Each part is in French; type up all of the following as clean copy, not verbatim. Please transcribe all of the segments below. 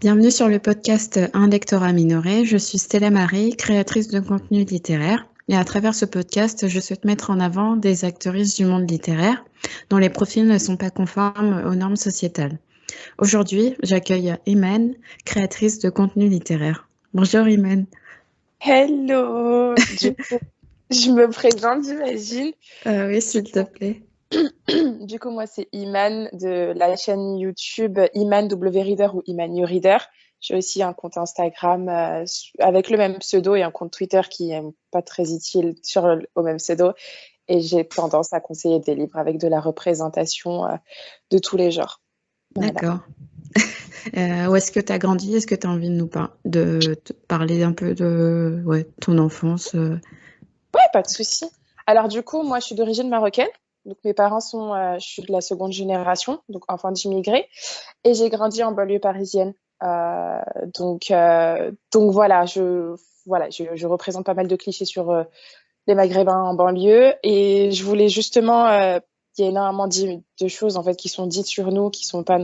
Bienvenue sur le podcast Un lectorat minoré. Je suis Stella Marie, créatrice de contenu littéraire. Et à travers ce podcast, je souhaite mettre en avant des actrices du monde littéraire dont les profils ne sont pas conformes aux normes sociétales. Aujourd'hui, j'accueille Iman, créatrice de contenu littéraire. Bonjour Iman. Hello! Du coup, je me présente, j'imagine. Oui, s'il te plaît. Du coup, moi, c'est Iman de la chaîne YouTube Iman W Reader ou Iman You Reader. J'ai aussi un compte Instagram avec le même pseudo et un compte Twitter qui n'est pas très utile au même pseudo. Et j'ai tendance à conseiller des livres avec de la représentation de tous les genres. Voilà. D'accord. Où est-ce que tu as grandi? Est-ce que tu as envie de te parler un peu de ton enfance? Ouais, pas de souci. Alors du coup, moi, je suis d'origine marocaine. Donc mes parents je suis de la seconde génération, donc enfant d'immigrés, et j'ai grandi en banlieue parisienne. Euh, donc voilà, je représente pas mal de clichés sur les Maghrébins en banlieue, et je voulais justement, il y a énormément de choses en fait qui sont dites sur nous, qui sont pas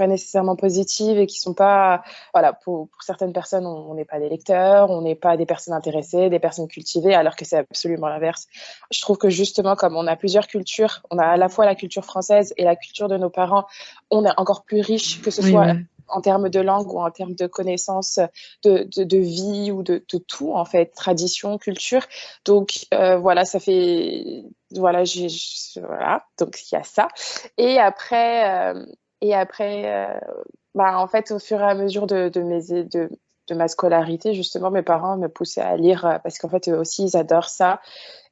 nécessairement positives et qui sont pas, voilà, pour certaines personnes, on n'est pas des lecteurs, on n'est pas des personnes intéressées, des personnes cultivées, alors que c'est absolument l'inverse. Je trouve que justement, comme on a plusieurs cultures, on a à la fois la culture française et la culture de nos parents, on est encore plus riche, que ce Oui, soit ouais. en termes de langue ou en termes de connaissances de vie ou de tout, en fait, tradition, culture. Donc, voilà, ça fait. Voilà, voilà, donc il y a ça. Et après, bah, en fait, au fur et à mesure de ma scolarité, justement, mes parents me poussaient à lire parce qu'en fait, eux aussi, ils adorent ça.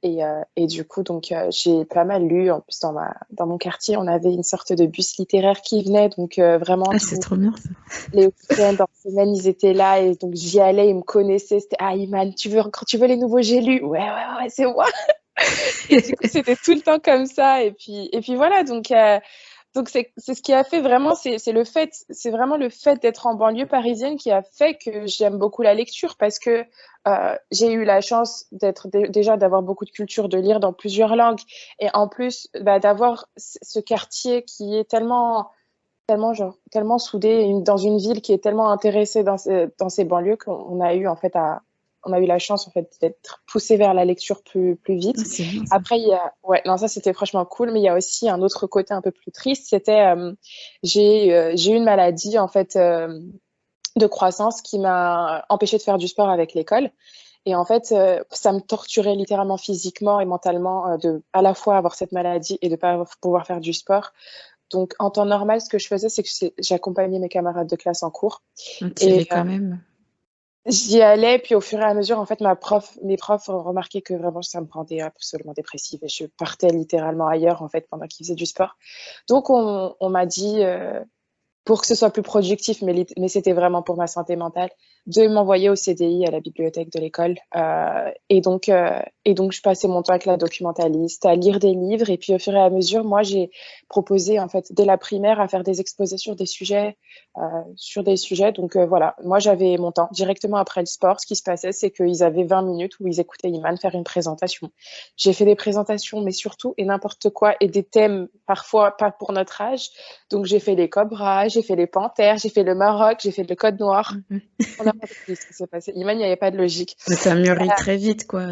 Et du coup, donc, j'ai pas mal lu. En plus, dans mon quartier, on avait une sorte de bus littéraire qui venait. Donc, vraiment, Ah, c'est trop bien ça. les week-ends, en semaine, ils étaient là. Et donc, j'y allais, ils me connaissaient. C'était, ah, Iman, tu veux les nouveaux j'ai lus? Ouais, c'est moi. Et du coup, c'était tout le temps comme ça. Et puis voilà. Donc c'est ce qui a fait vraiment, c'est vraiment le fait d'être en banlieue parisienne qui a fait que j'aime beaucoup la lecture parce que j'ai eu la chance déjà d'avoir beaucoup de culture, de lire dans plusieurs langues et en plus d'avoir ce quartier qui est tellement soudé dans une ville qui est tellement intéressée dans ces banlieues qu'on a eu en fait on a eu la chance en fait d'être poussé vers la lecture plus Ah, vite. c'est bien ça. Après, ouais, non, ça c'était franchement cool, mais il y a aussi un autre côté un peu plus triste. C'était, j'ai eu une maladie en fait de croissance qui m'a empêché de faire du sport avec l'école. Et en fait, ça me torturait littéralement physiquement et mentalement de à la fois avoir cette maladie et de pas pouvoir faire du sport. Donc, en temps normal, ce que je faisais, c'est que j'accompagnais mes camarades de classe en cours. On tirait Et quand même. j'y allais, puis au fur et à mesure, en fait, mes profs ont remarqué que vraiment, ça me rendait absolument dépressive. Et je partais littéralement ailleurs, en fait, pendant qu'ils faisaient du sport. Donc, on m'a dit, pour que ce soit plus productif, mais c'était vraiment pour ma santé mentale, de m'envoyer au CDI à la bibliothèque de l'école. Et donc, je passais mon temps avec la documentaliste, à lire des livres. Et puis, au fur et à mesure, moi, j'ai proposé, en fait, dès la primaire, à faire des exposés sur des sujets. Donc, voilà, moi, j'avais mon temps. Directement après le sport, ce qui se passait, c'est qu'ils avaient 20 minutes où ils écoutaient Iman faire une présentation. J'ai fait des présentations, mais surtout, et n'importe quoi, et des thèmes, parfois pas pour notre âge. Donc, j'ai fait les cobras, j'ai fait les panthères, j'ai fait le Maroc, j'ai fait le code noir. On n'a pas compris ce qui s'est passé. Iman, il n'y avait pas de logique. Mais t'as mûri très vite, quoi.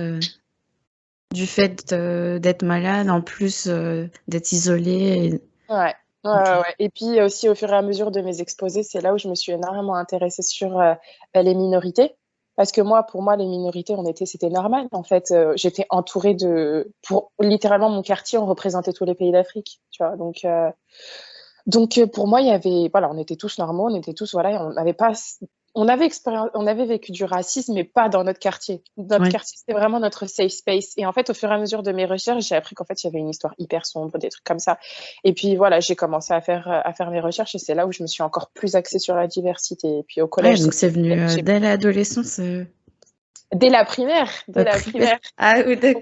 Du fait d'être malade, en plus d'être isolée. Ouais. Ouais, Ok. ouais, ouais. Et puis aussi, au fur et à mesure de mes exposés, c'est là où je me suis énormément intéressée sur les minorités. Parce que moi, pour moi, les minorités, c'était normal. En fait, j'étais entourée pour littéralement mon quartier, on représentait tous les pays d'Afrique, tu vois. Donc, pour moi, voilà, on était tous normaux, on était tous, voilà, on n'avait pas, on avait vécu du racisme, mais pas dans notre quartier. Notre Ouais. quartier, c'était vraiment notre safe space. Et en fait, au fur et à mesure de mes recherches, j'ai appris qu'en fait, il y avait une histoire hyper sombre, des trucs comme ça. Et puis, voilà, j'ai commencé à faire mes recherches et c'est là où je me suis encore plus axée sur la diversité. Et puis, au Ouais, collège, donc c'est venu j'ai- dès l'adolescence. dès la primaire, dès la Primaire. primaire. Ah oui, Ouais. d'accord.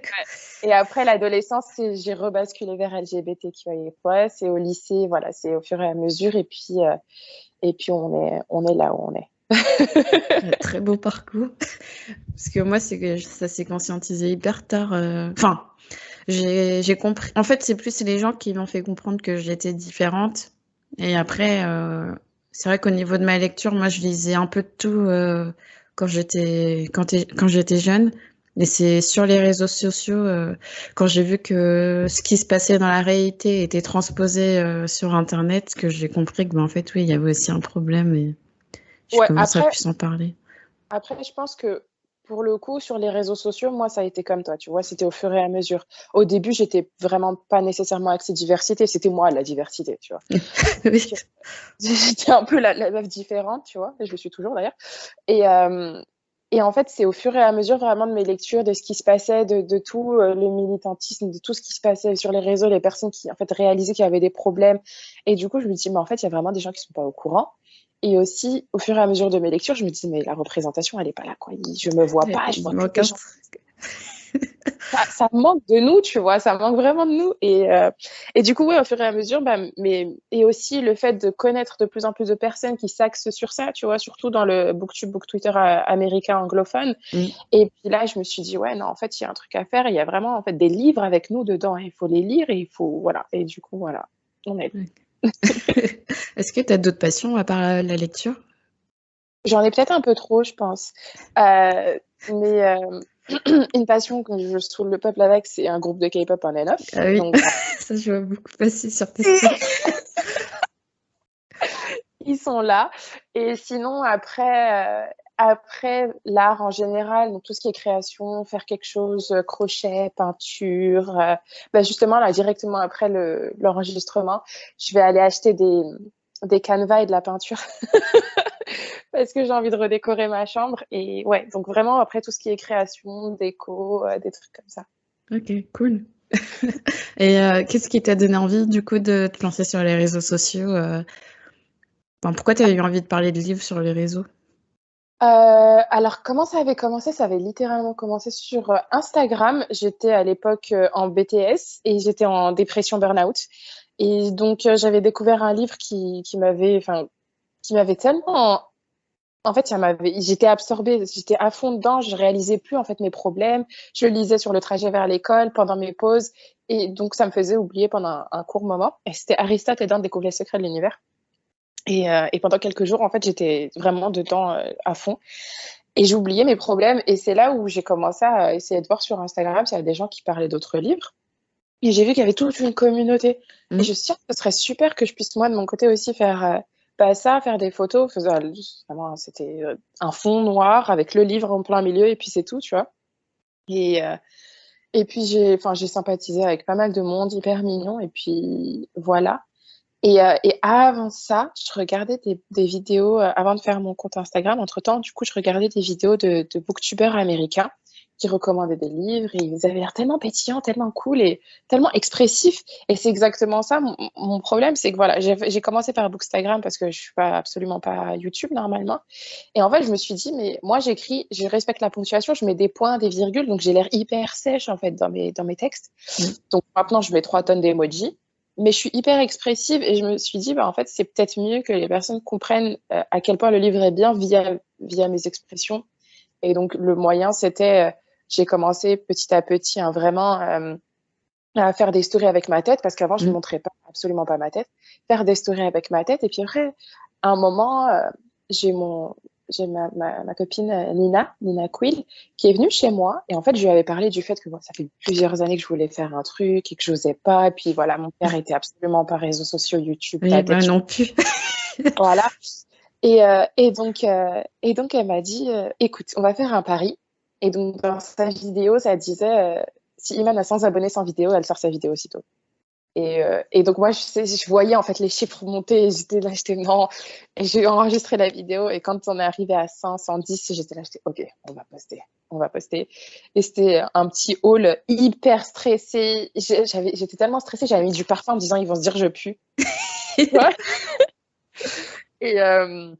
Et après l'adolescence, j'ai rebasculé vers LGBTQIA+. Et au lycée, voilà, c'est au fur et à mesure. Et puis on est là où on est. Très beau parcours. Parce que moi, ça s'est conscientisé hyper tard. Enfin, j'ai compris. En fait, c'est plus les gens qui m'ont fait comprendre que j'étais différente. Et après, C'est vrai qu'au niveau de ma lecture, moi, je lisais un peu de tout quand j'étais jeune. Et c'est sur les réseaux sociaux, quand j'ai vu que ce qui se passait dans la réalité était transposé sur Internet, que j'ai compris que, en fait, oui, il y avait aussi un problème et j'ai Ouais, commencé à plus en parler. après, je pense que pour le coup, sur les réseaux sociaux, moi, ça a été comme toi, tu vois, c'était au fur et à mesure. Au début, j'étais vraiment pas nécessairement axée diversité, c'était moi la diversité, tu vois. Oui. J'étais un peu la meuf différente, tu vois, et je le suis toujours d'ailleurs. Et, euh, et en fait, c'est au fur et à mesure vraiment de mes lectures, de ce qui se passait, de tout le militantisme, de tout ce qui se passait sur les réseaux, les personnes qui en fait réalisaient qu'il y avait des problèmes. Et du coup, je me dis, mais en fait, il y a vraiment des gens qui sont pas au courant. Et aussi, au fur et à mesure de mes lectures, je me dis, mais la représentation, elle est pas là, quoi. Je me vois pas, je Il vois que manque des un gens. truc. Ça manque de nous, tu vois, ça manque vraiment de nous. Et du coup, ouais, au fur et à mesure, bah, et aussi le fait de connaître de plus en plus de personnes qui s'axent sur ça, tu vois, surtout dans le BookTube, BookTwitter américain anglophone. Mm. Et puis là, je me suis dit, ouais, non, en fait, il y a un truc à faire. Il y a vraiment en fait des livres avec nous dedans. Il faut les lire et il faut, voilà. Et du coup, voilà, on est. Est-ce que tu as d'autres passions à part la lecture? J'en ai peut-être un peu trop, je pense. Mais une passion que je saoule le peuple avec, c'est un groupe de K-pop en N9. Ah oui, Donc, ça je vois beaucoup passer sur tes stories. ils sont là. Et sinon, après l'art en général, donc tout ce qui est création, faire quelque chose, crochet, peinture, bah justement, là, directement après l'enregistrement, je vais aller acheter des canevas et de la peinture parce que j'ai envie de redécorer ma chambre. Et ouais, donc vraiment, après tout ce qui est création, déco, des trucs comme ça. Ok, cool. Et qu'est-ce qui t'a donné envie du coup de te lancer sur les réseaux sociaux enfin, pourquoi tu as eu envie de parler de livres sur les réseaux? Alors, comment ça avait commencé? Ça avait littéralement commencé sur Instagram. J'étais à l'époque en BTS et j'étais en dépression burn-out. Et donc, j'avais découvert un livre enfin, qui m'avait tellement. En fait, j'étais absorbée, j'étais à fond dedans. Je réalisais plus en fait mes problèmes. Je le lisais sur le trajet vers l'école, pendant mes pauses, et donc ça me faisait oublier pendant un court moment. Et c'était Aristote et Dante découvrent les secrets de l'univers. Et pendant quelques jours, en fait, j'étais vraiment dedans à fond. Et j'ai oublié mes problèmes. Et c'est là où j'ai commencé à essayer de voir sur Instagram s'il y a des gens qui parlaient d'autres livres. Et j'ai vu qu'il y avait toute une communauté. Et je Hmm. me suis dit, ce serait super que je puisse, moi, de mon côté aussi, faire ça, faire des photos. Vraiment, c'était un fond noir avec le livre en plein milieu, et puis c'est tout, tu vois. Et, euh, et puis, j'ai sympathisé avec pas mal de monde, hyper mignon. Et puis, voilà. Et avant ça, je regardais des vidéos, avant de faire mon compte Instagram. Entre-temps, du coup, je regardais des vidéos de booktubeurs américains qui recommandaient des livres et ils avaient l'air tellement pétillants, tellement cool et tellement expressifs. Et c'est exactement ça. Mon problème, c'est que voilà, j'ai commencé par Bookstagram parce que je suis pas absolument pas YouTube normalement. Et en fait, je me suis dit, mais moi, j'écris, je respecte la ponctuation, je mets des points, des virgules, donc j'ai l'air hyper sèche en fait dans mes textes. Hmm. Donc maintenant, je mets 3 tonnes d'emojis. Mais je suis hyper expressive et je me suis dit, bah, en fait, c'est peut-être mieux que les personnes comprennent à quel point le livre est bien via mes expressions. Et donc, le moyen, c'était, j'ai commencé petit à petit, hein, vraiment, à faire des stories avec ma tête, parce qu'avant, je ne Hmm. montrais pas, absolument pas ma tête. Faire des stories avec ma tête. Et puis après, à un moment, j'ai mon, j'ai ma copine Nina Quill, qui est venue chez moi. Et en fait, je lui avais parlé du fait que bon, ça fait plusieurs années que je voulais faire un truc et que je n'osais pas. Et puis voilà, mon père était absolument pas réseaux sociaux, YouTube, Oui, ta bah tête. non plus. Voilà. Et donc, elle m'a dit, écoute, on va faire un pari. Et donc, dans sa vidéo, ça disait, si Iman a 100 abonnés sans vidéo, elle sort sa vidéo aussitôt. Et donc, moi, je voyais en fait les chiffres monter. Et j'étais là, j'étais non. Et j'ai enregistré la vidéo. Et quand on est arrivé à 100, 110, j'étais là, j'étais OK, on va poster. On va poster. Et c'était un petit haul hyper stressé. J'étais tellement stressée, j'avais mis du parfum en me disant, ils vont se dire, je pue. Ouais. Et, euh,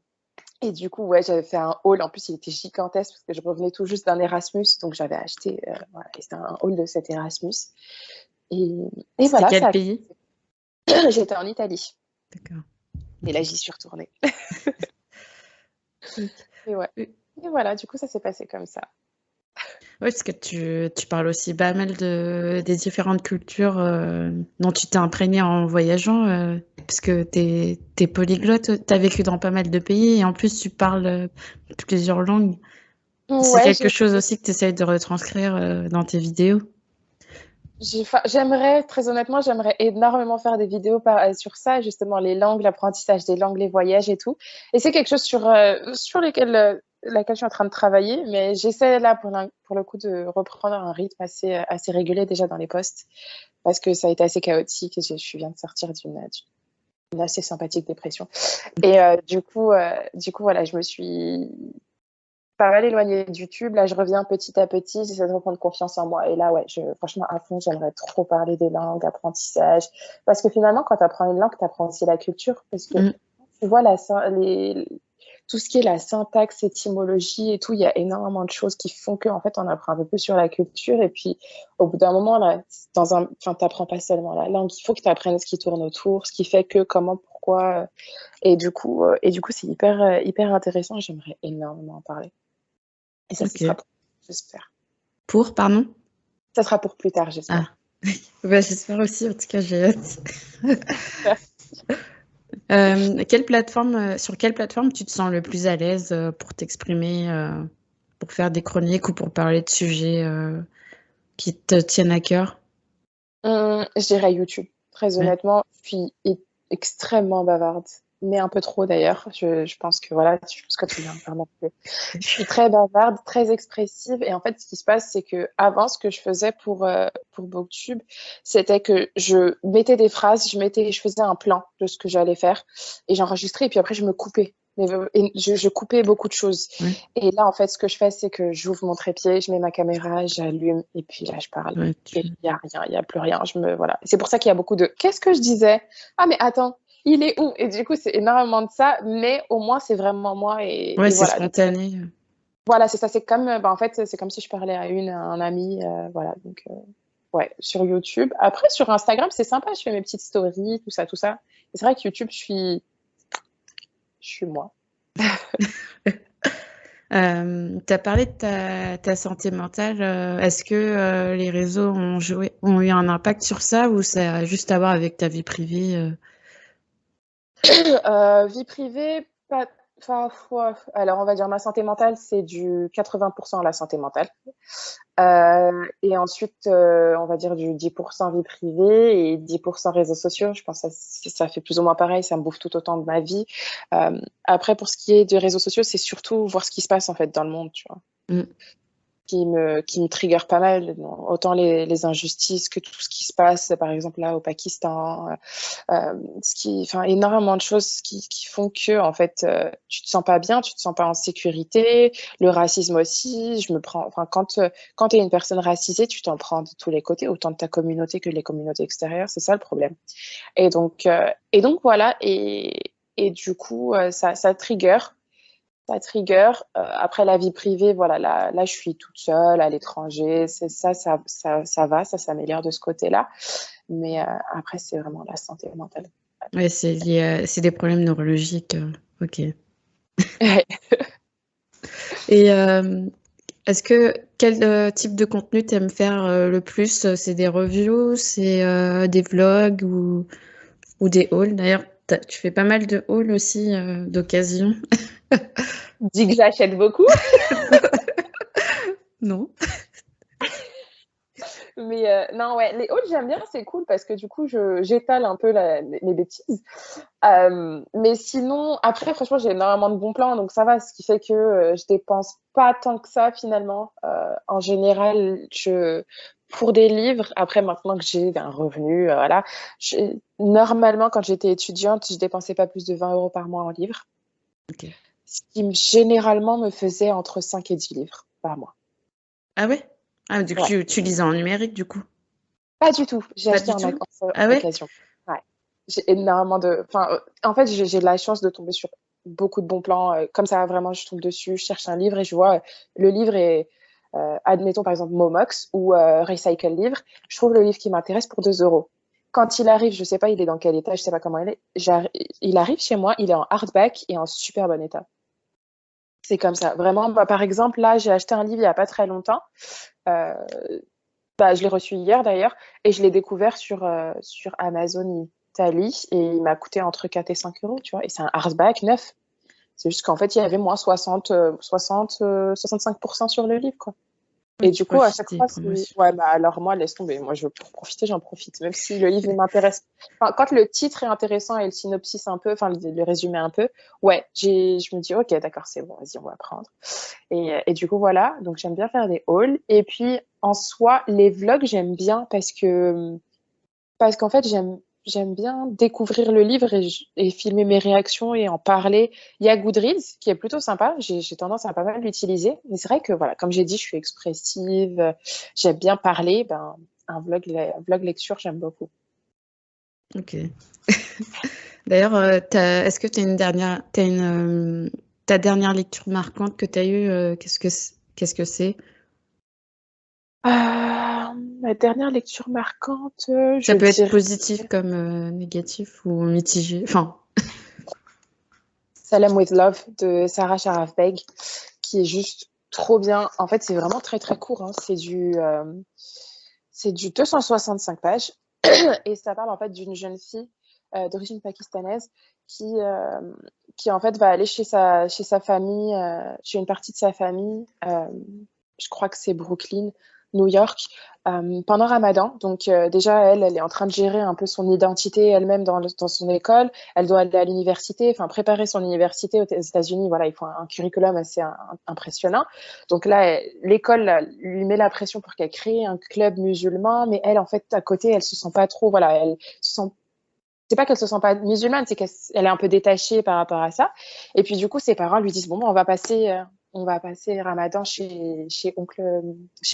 et du coup, ouais, j'avais fait un haul. En plus, il était gigantesque parce que je revenais tout juste d'un Erasmus. Donc, j'avais acheté, voilà, et c'était un haul de cet Erasmus. Et, et C'était voilà, quel pays? j'étais en Italie. D'accord. Et là, j'y suis retournée. Ok. Et ouais. Euh, Et voilà, du coup, ça s'est passé comme ça. Oui, parce que tu parles aussi pas mal des différentes cultures dont tu t'es imprégné en voyageant, parce que t'es polyglotte, t'as vécu dans pas mal de pays et en plus tu parles plusieurs langues. C'est Ouais, quelque chose aussi que tu essayes de retranscrire dans tes vidéos. j'aimerais, très honnêtement, j'aimerais énormément faire des vidéos sur ça, justement, les langues, l'apprentissage des langues, les voyages et tout. Et c'est quelque chose sur laquelle je suis en train de travailler, mais j'essaie là, pour le coup, de reprendre un rythme assez régulier déjà dans les posts, parce que ça a été assez chaotique et je viens de sortir d'une assez sympathique dépression. Et du coup, voilà, je me suis pas mal éloignée de YouTube. Là, je reviens petit à petit. J'essaie de reprendre confiance en moi. Et là, ouais, franchement, à fond, j'aimerais trop parler des langues, apprentissage. Parce que finalement, quand tu apprends une langue, tu apprends aussi la culture. Parce que Mm. tu vois, tout ce qui est la syntaxe, étymologie et tout, il y a énormément de choses qui font qu'en fait, on apprend un peu plus sur la culture. Et puis, au bout d'un moment, là, enfin, t'apprends pas seulement la langue. Il faut que tu apprennes ce qui tourne autour, ce qui fait que, comment, pourquoi. Et du coup, c'est hyper intéressant. J'aimerais énormément en parler. Et ça, ce sera Ok. pour, j'espère. Pour, pardon? Ça sera pour plus tard, Ah, j'espère. bah, j'espère aussi, en tout cas, j'ai hâte. Sur quelle plateforme tu te sens le plus à l'aise pour t'exprimer, pour faire des chroniques ou pour parler de sujets qui te tiennent à cœur? Je dirais YouTube. Très Ouais. honnêtement, je suis extrêmement bavarde, mais un peu trop d'ailleurs. Je pense que voilà, je pense que tu viens de remarquer. Je suis très bavarde, très expressive, et en fait, ce qui se passe, c'est que avant, ce que je faisais pour Booktube, c'était que je mettais des phrases, je faisais un plan de ce que j'allais faire, et j'enregistrais, et puis après, je me coupais. Et je coupais beaucoup de choses. Ouais, Et là, en fait, ce que je fais, c'est que j'ouvre mon trépied, je mets ma caméra, j'allume, et puis là, je parle. ouais, Et il n'y a rien, il n'y a plus rien. Voilà. C'est pour ça qu'il y a beaucoup de qu'est-ce que je disais? Ah, mais attends, il est où? Et du coup, c'est énormément de ça, mais au moins, c'est vraiment moi. ouais, Et c'est voilà. Donc, spontané. voilà, c'est ça. C'est comme, en fait, c'est comme si je parlais à un ami. Voilà. Donc, ouais, sur YouTube. Après, sur Instagram, c'est sympa. Je fais mes petites stories, tout ça, tout ça. Et c'est vrai que YouTube, je suis moi. Tu as parlé de ta santé mentale. Est-ce que les réseaux ont eu un impact sur ça ou ça a juste à voir avec ta vie privée Vie privée, pas. Enfin, ouais. Alors, on va dire ma santé mentale, c'est du 80% la santé mentale. Et ensuite, on va dire du 10% vie privée et 10% réseaux sociaux. Je pense que ça fait plus ou moins pareil, ça me bouffe tout autant de ma vie. Après, pour ce qui est des réseaux sociaux, c'est surtout voir ce qui se passe en fait dans le monde, tu vois, Mm. qui me trigger pas mal. Autant les injustices que tout ce qui se passe, par exemple là au Pakistan, enfin, énormément de choses qui font que, en fait, tu te sens pas bien, tu te sens pas en sécurité. Le racisme aussi, enfin, quand tu es une personne racisée, tu t'en prends de tous les côtés, autant de ta communauté que les communautés extérieures. C'est ça le problème. Et donc voilà. Et du coup, ça trigger. Ça trigger. Après la vie privée, voilà, là, je suis toute seule à l'étranger. C'est ça va, ça s'améliore de ce côté-là. Mais après, c'est vraiment la santé mentale. Ouais, c'est des problèmes neurologiques. Ok. Et quel type de contenu t'aimes faire le plus? C'est des reviews, c'est des vlogs ou des hauls? D'ailleurs, tu fais pas mal de hauls aussi d'occasion. Dis que j'achète beaucoup. Non. Mais non, ouais, les hauls, j'aime bien, c'est cool parce que du coup, j'étale un peu mes bêtises. Mais sinon, après, franchement, j'ai énormément de bons plans, donc ça va, ce qui fait que je dépense pas tant que ça finalement. En général, pour des livres, après maintenant que j'ai un revenu, voilà, normalement, quand j'étais étudiante, je dépensais pas plus de 20 euros par mois en livres, Ok. ce qui généralement me faisait entre 5 et 10 livres par mois. Ah ouais? Ah, du coup, Ouais. tu lisais en numérique, du coup? Pas du tout. J'ai Pas acheté du en, tout? en Ah ouais? occasion. Ouais. J'ai énormément de. Enfin, en fait, j'ai de la chance de tomber sur beaucoup de bons plans. Comme ça, vraiment, je tombe dessus, je cherche un livre et je vois le livre est, admettons par exemple Momox ou Recycle Livre. Je trouve le livre qui m'intéresse pour 2 euros. Quand il arrive, je sais pas, il est dans quel état, je sais pas comment il est. Il arrive chez moi, il est en hardback et en super bon état. C'est comme ça. Vraiment, par exemple, là, j'ai acheté un livre il n'y a pas très longtemps. Euh, je l'ai reçu hier d'ailleurs et je l'ai découvert sur Amazon Italie et il m'a coûté entre 4 et 5 euros, tu vois. Et c'est un hardback neuf. C'est juste qu'en fait, il y avait moins 65% sur le livre, quoi. Oui, Et tu du coup, à chaque profites des fois, c'est... promotions. Ouais, alors moi, laisse tomber. Moi, je veux profiter, j'en profite. Même si le livre m'intéresse. Enfin, quand le titre est intéressant et le synopsis un peu, enfin, le résumé un peu, ouais, je me dis, ok, d'accord, c'est bon, vas-y, on va prendre. Et du coup, voilà. Donc, j'aime bien faire des hauls. Et puis, en soi, les vlogs, j'aime bien parce qu'en fait, j'aime bien découvrir le livre et filmer mes réactions et en parler. Il y a Goodreads qui est plutôt sympa. J'ai tendance à pas mal l'utiliser. Mais c'est vrai que, voilà, comme j'ai dit, je suis expressive, j'aime bien parler. Ben, un vlog lecture, j'aime beaucoup. Ok. D'ailleurs, est-ce que tu as ta dernière lecture marquante que tu as eue, qu'est-ce que c'est? Ma dernière lecture marquante, Ça je peut être dirais positif comme négatif ou mitigé. Enfin, Salem with Love de Sarah Sharafbeg, qui est juste trop bien. En fait, c'est vraiment très très court, hein. C'est du 265 pages et ça parle en fait d'une jeune fille d'origine pakistanaise qui, euh, qui en fait va aller chez sa famille, chez une partie de sa famille, je crois que c'est Brooklyn, New York, pendant Ramadan. Donc déjà, elle est en train de gérer un peu son identité elle-même dans son école. Elle doit aller à l'université, enfin préparer son université aux États-Unis. Voilà, il faut un curriculum assez impressionnant. Donc là, l'école lui met la pression pour qu'elle crée un club musulman, mais elle, en fait, à côté, elle se sent pas trop. Voilà, elle se sent. C'est pas qu'elle se sent pas musulmane, c'est qu'elle est un peu détachée par rapport à ça. Et puis du coup, ses parents lui disent bon, on va passer Ramadan chez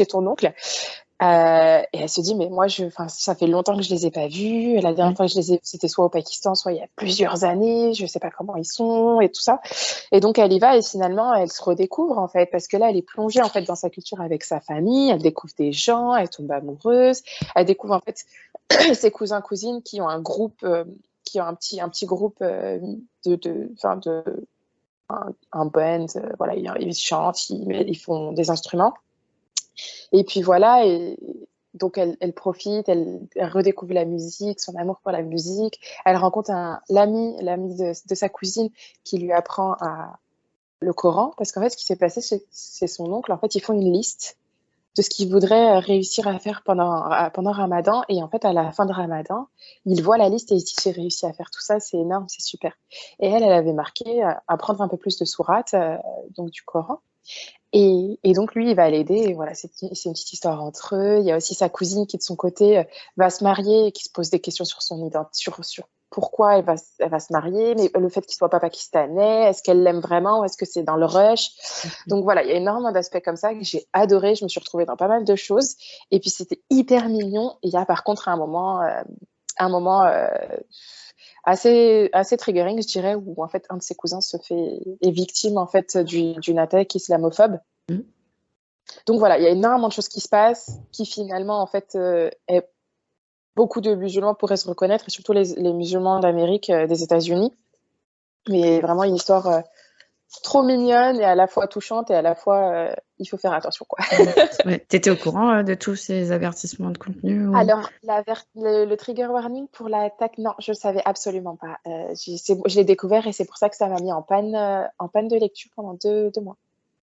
ton oncle. Et elle se dit, mais moi, enfin, ça fait longtemps que je les ai pas vus. La dernière oui. fois que je les ai vus, c'était soit au Pakistan, soit il y a plusieurs années. Je sais pas comment ils sont et tout ça. Et donc, elle y va et finalement, elle se redécouvre, en fait, parce que là, elle est plongée, en fait, dans sa culture avec sa famille. Elle découvre des gens, elle tombe amoureuse. Elle découvre, en fait, ses cousins, cousines qui ont un groupe, qui ont un petit groupe enfin, un band. Voilà, ils chantent, ils font des instruments. Et puis voilà, et donc elle profite, elle redécouvre la musique, son amour pour la musique. Elle rencontre l'ami de sa cousine qui lui apprend le Coran, parce qu'en fait, ce qui s'est passé chez son oncle, en fait, ils font une liste de ce qu'ils voudraient réussir à faire pendant Ramadan. Et en fait, à la fin de Ramadan, il voit la liste et il se dit, j'ai réussi à faire tout ça, c'est énorme, c'est super. Et elle avait marqué apprendre un peu plus de sourates, donc du Coran. Et donc, lui, il va l'aider. Et voilà, c'est une petite histoire entre eux. Il y a aussi sa cousine qui, de son côté, va se marier et qui se pose des questions sur son identité, sur pourquoi elle va se marier, mais le fait qu'il soit pas pakistanais, est-ce qu'elle l'aime vraiment ou est-ce que c'est dans le rush? Donc voilà, il y a énormément d'aspects comme ça que j'ai adoré. Je me suis retrouvée dans pas mal de choses. Et puis, c'était hyper mignon. Et il y a par contre un moment assez triggering, je dirais, où en fait un de ses cousins est victime en fait d'une attaque islamophobe. Mm. Donc voilà, il y a énormément de choses qui se passent, qui finalement en fait beaucoup de musulmans pourraient se reconnaître, et surtout les musulmans d'Amérique, des États-Unis. Mais vraiment une histoire trop mignonne et à la fois touchante et à la fois il faut faire attention, quoi. Ouais. T'étais au courant de tous ces avertissements de contenu ou... Alors, le trigger warning pour l'attaque, non, je ne savais absolument pas. Je l'ai découvert et c'est pour ça que ça m'a mis en panne de lecture pendant 2 mois.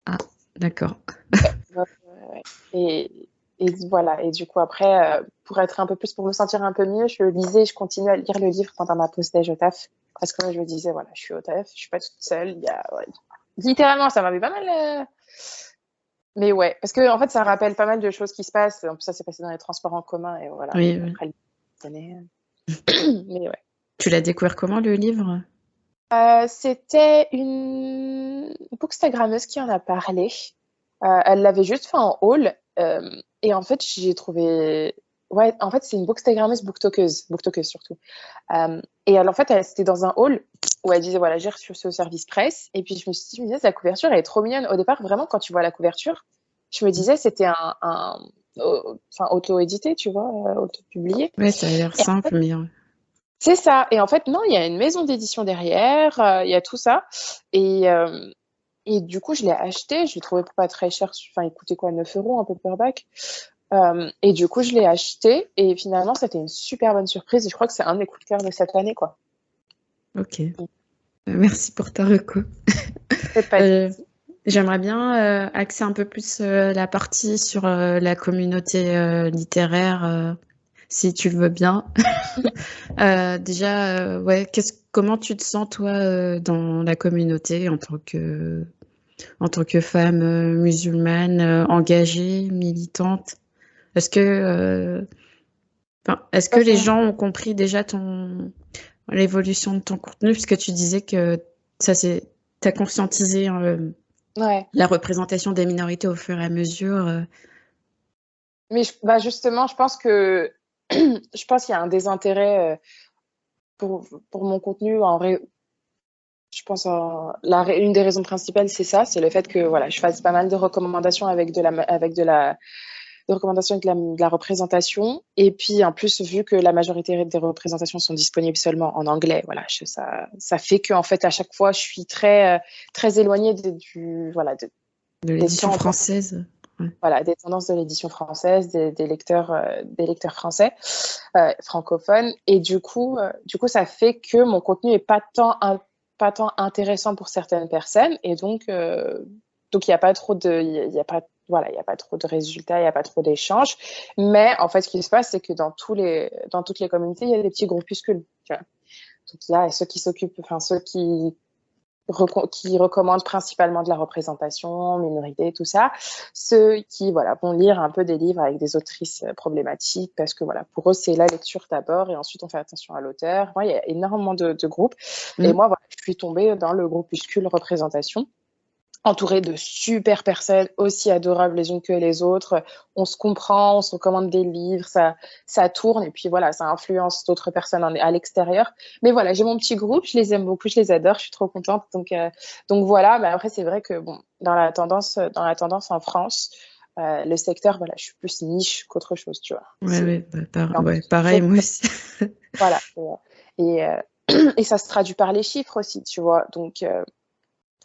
Ah, d'accord. Ouais, ouais, ouais, ouais. Et voilà. Et du coup, après, pour me sentir un peu mieux, je continuais à lire le livre pendant ma pause déj au taf. Parce que moi, je me disais, voilà, je suis au taf, je suis pas toute seule. Ouais, littéralement, ça m'avait pas mal. Mais ouais, parce que en fait, ça rappelle pas mal de choses qui se passent. En plus, ça s'est passé dans les transports en commun et voilà. Oui, Donc oui. après, mais ouais. Tu l'as découvert comment, le livre? C'était une bookstagrammeuse qui en a parlé. Elle l'avait juste fait en haul. Et en fait, j'ai trouvé. Ouais, en fait, c'est une bookstagrammeuse, booktokeuse surtout. Et elle, en fait, c'était dans un hall où elle disait voilà, j'ai reçu ce service presse. Et puis, je me suis dit, je me disais, la couverture, elle est trop mignonne. Au départ, vraiment, quand tu vois la couverture, je me disais, c'était enfin, auto-édité, tu vois, auto-publié. Oui, ça a l'air Et simple, mais... c'est ça. Et en fait, non, il y a une maison d'édition derrière, il y a tout ça. Et, Et du coup, je l'ai acheté. Je l'ai trouvé pas très cher. Enfin, il coûtait quoi, 9 euros un paperback. Et du coup, je l'ai acheté. Et finalement, c'était une super bonne surprise. Et je crois que c'est un de mes coups de cœur de cette année, quoi. Ok. Merci pour ta reco. Pas J'aimerais bien axer un peu plus la partie sur la communauté littéraire, si tu le veux bien. Déjà, ouais, comment tu te sens, toi, dans la communauté en tant que femme musulmane, engagée, militante? Est-ce que, est-ce que les gens ont compris déjà l'évolution de ton contenu? Puisque tu disais que t'as conscientisé Ouais. la représentation des minorités au fur et à mesure. Mais justement, je pense que je pense qu'il y a un désintérêt pour mon contenu. En vrai, je pense une des raisons principales, c'est ça, c'est le fait que voilà, je fasse pas mal de recommandations avec de la représentation. Et puis en plus, vu que la majorité des représentations sont disponibles seulement en anglais, voilà, ça fait que en fait à chaque fois, je suis très très éloignée de l'édition française. Ouais. Voilà, des tendances de l'édition française, des lecteurs français, francophones. Et du coup, ça fait que mon contenu est pas tant intéressant pour certaines personnes. Et donc, il n'y a pas trop de, il y a pas, voilà, il y a pas trop de résultats, il n'y a pas trop d'échanges. Mais en fait, ce qui se passe, c'est que dans toutes les communautés, il y a des petits groupuscules. Tu vois. Donc, il y a ceux qui recommandent principalement de la représentation, minorité, tout ça. Ceux qui vont lire un peu des livres avec des autrices problématiques parce que pour eux, c'est la lecture d'abord et ensuite on fait attention à l'auteur. Il y a énormément de groupes. Et moi, je suis tombée dans le groupuscule représentation, entourée de super personnes aussi adorables les unes que les autres. On se comprend, on se recommande des livres, ça tourne et puis ça influence d'autres personnes à l'extérieur. Mais voilà, j'ai mon petit groupe, je les aime beaucoup, je les adore, je suis trop contente. Donc voilà, mais après c'est vrai que dans la tendance en France, le secteur, je suis plus niche qu'autre chose, tu vois. Ouais, pareil, moi aussi. Voilà. Et ça se traduit par les chiffres aussi, tu vois. Donc